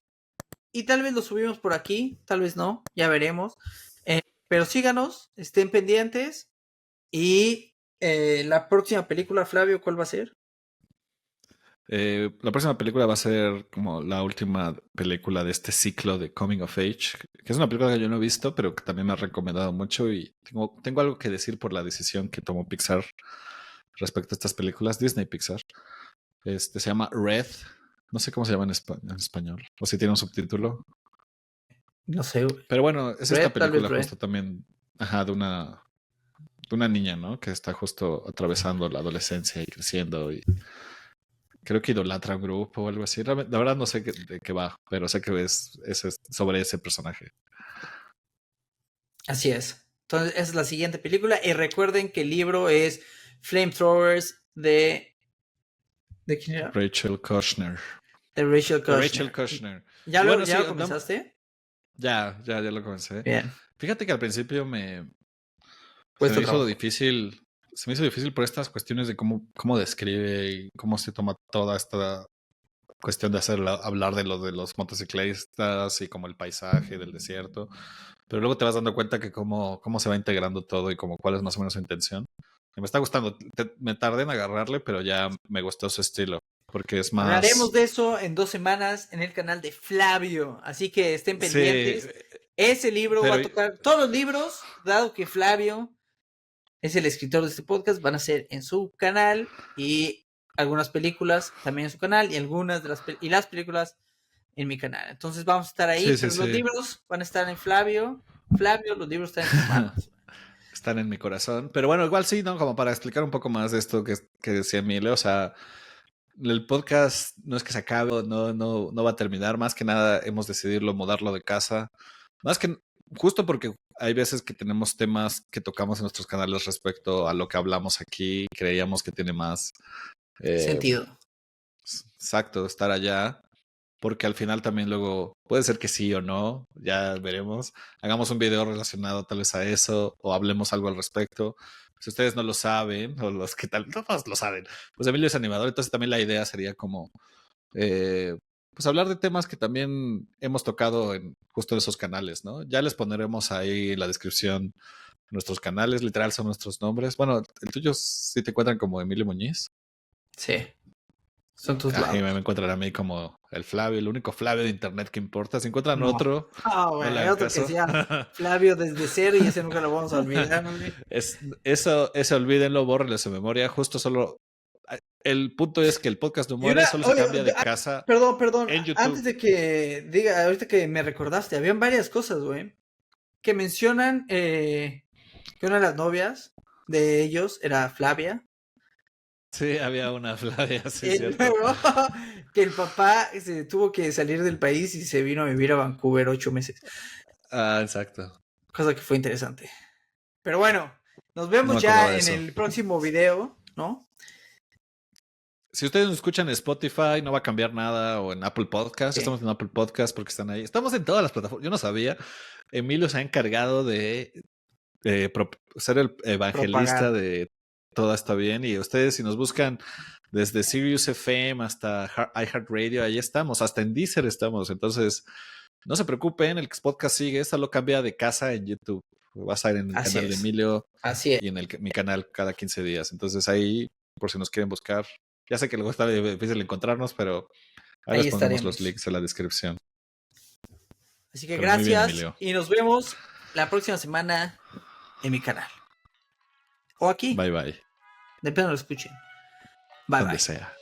Y tal vez lo subimos por aquí. Tal vez no. Ya veremos. Pero síganos. Estén pendientes. Y la próxima película, Flavio, ¿cuál va a ser?
La próxima película va a ser como la última película de este ciclo de Coming of Age, que es una película que yo no he visto, pero que también me ha recomendado mucho y tengo algo que decir por la decisión que tomó Pixar respecto a estas películas, Disney Pixar. Se llama Red, no sé cómo se llama en español, o si tiene un subtítulo.
No sé, güey.
Pero bueno, es esta
Red, tal vez
película
Red.
justo también, ajá, de una niña, ¿no? Que está justo atravesando la adolescencia y creciendo y creo que idolatra a un grupo o algo así. La verdad no sé de qué va, pero sé que es sobre ese personaje.
Así es. Entonces, esa es la siguiente película. Y recuerden que el libro es Flamethrowers ¿de quién era?
Rachel Kushner.
De Rachel
De Rachel
Kushner.
Kushner.
¿Ya
Y
lo,
bueno,
ya
sí,
lo comenzaste?
ya lo comencé.
Bien.
Fíjate que al principio se
Cuesta
me hizo
trabajo.
difícil. Se me hizo difícil por estas cuestiones de cómo describe y cómo se toma toda esta cuestión de hablar de los motociclistas y como el paisaje del desierto. Pero luego te vas dando cuenta que cómo se va integrando todo y como cuál es más o menos su intención. Y me está gustando. Me tardé en agarrarle, pero ya me gustó su estilo. Porque es
Hablaremos
más.
de eso en 2 semanas en el canal de Flavio. Así que estén
Sí,
pendientes. Ese libro va
pero
a tocar todos los libros, dado que Flavio es el escritor de este podcast, van a ser en su canal y algunas películas también en su canal y algunas de las películas en mi canal. Entonces vamos a estar ahí,
sí, sí,
pero los
sí.
libros van a estar en Flavio. Flavio, los libros están en tus manos.
Están en mi corazón. Pero bueno, igual sí, ¿no? Como para explicar un poco más de esto que decía Emilio, o sea, el podcast no es que se acabe, no va a terminar. Más que nada hemos decidido mudarlo de casa. Más que justo porque hay veces que tenemos temas que tocamos en nuestros canales respecto a lo que hablamos aquí, creíamos que tiene más
sentido.
Exacto, estar allá, porque al final también luego puede ser que sí o no, ya veremos. Hagamos un video relacionado tal vez a eso o hablemos algo al respecto. Si ustedes no lo saben, o los que tal, no todos lo saben, pues Emilio es animador, entonces también la idea sería como pues hablar de temas que también hemos tocado en justo en esos canales, ¿no? Ya les pondremos ahí en la descripción nuestros canales, literal son nuestros nombres. Bueno, el tuyo sí te encuentran como Emilio Muñiz.
Sí. Son tus lados.
Ahí me encuentran a mí como el Flavio, el único Flavio de internet que importa. Si encuentran
No.
otro,
Güey,
no le
hay
hagan
otro que
caso.
sea Flavio desde cero y ese nunca lo vamos a olvidar, güey.
Eso olvídenlo, bórrenle su memoria. Justo solo. El punto es que el podcast no muere, solo se cambia de casa.
Perdón,
en YouTube.
antes de que diga, ahorita que me recordaste, habían varias cosas, güey, que mencionan que una de las novias de ellos era Flavia.
Sí, había una Flavia, sí,
Y
cierto.
luego que el papá se tuvo que salir del país y se vino a vivir a Vancouver 8 meses.
Ah, exacto.
Cosa que fue interesante. Pero bueno, nos vemos
No me acordaba
ya
de
en
eso.
el próximo video, ¿no?
Si ustedes nos escuchan en Spotify, no va a cambiar nada, o en Apple Podcast.
Sí.
Estamos en Apple Podcast porque están ahí. Estamos en todas las plataformas. Yo no sabía. Emilio se ha encargado de ser el evangelista
Propagar.
de todo está bien. Y ustedes, si nos buscan desde Sirius FM hasta iHeartRadio, ahí estamos. Hasta en Deezer estamos. Entonces, no se preocupen, el podcast sigue. Solo cambia de casa en YouTube. Vas a ir en el
Así
canal de
es.
Emilio
Así es.
y en mi canal cada 15 días. Entonces, ahí, por si nos quieren buscar. Ya sé que luego está difícil encontrarnos, pero ahí les ponemos los links en la descripción.
Así que
Pero muy bien,
gracias
Emilio.
y nos vemos la próxima semana en mi canal. O aquí.
Bye, bye.
Depende de lo escuchen. Bye,
Donde
bye.
sea.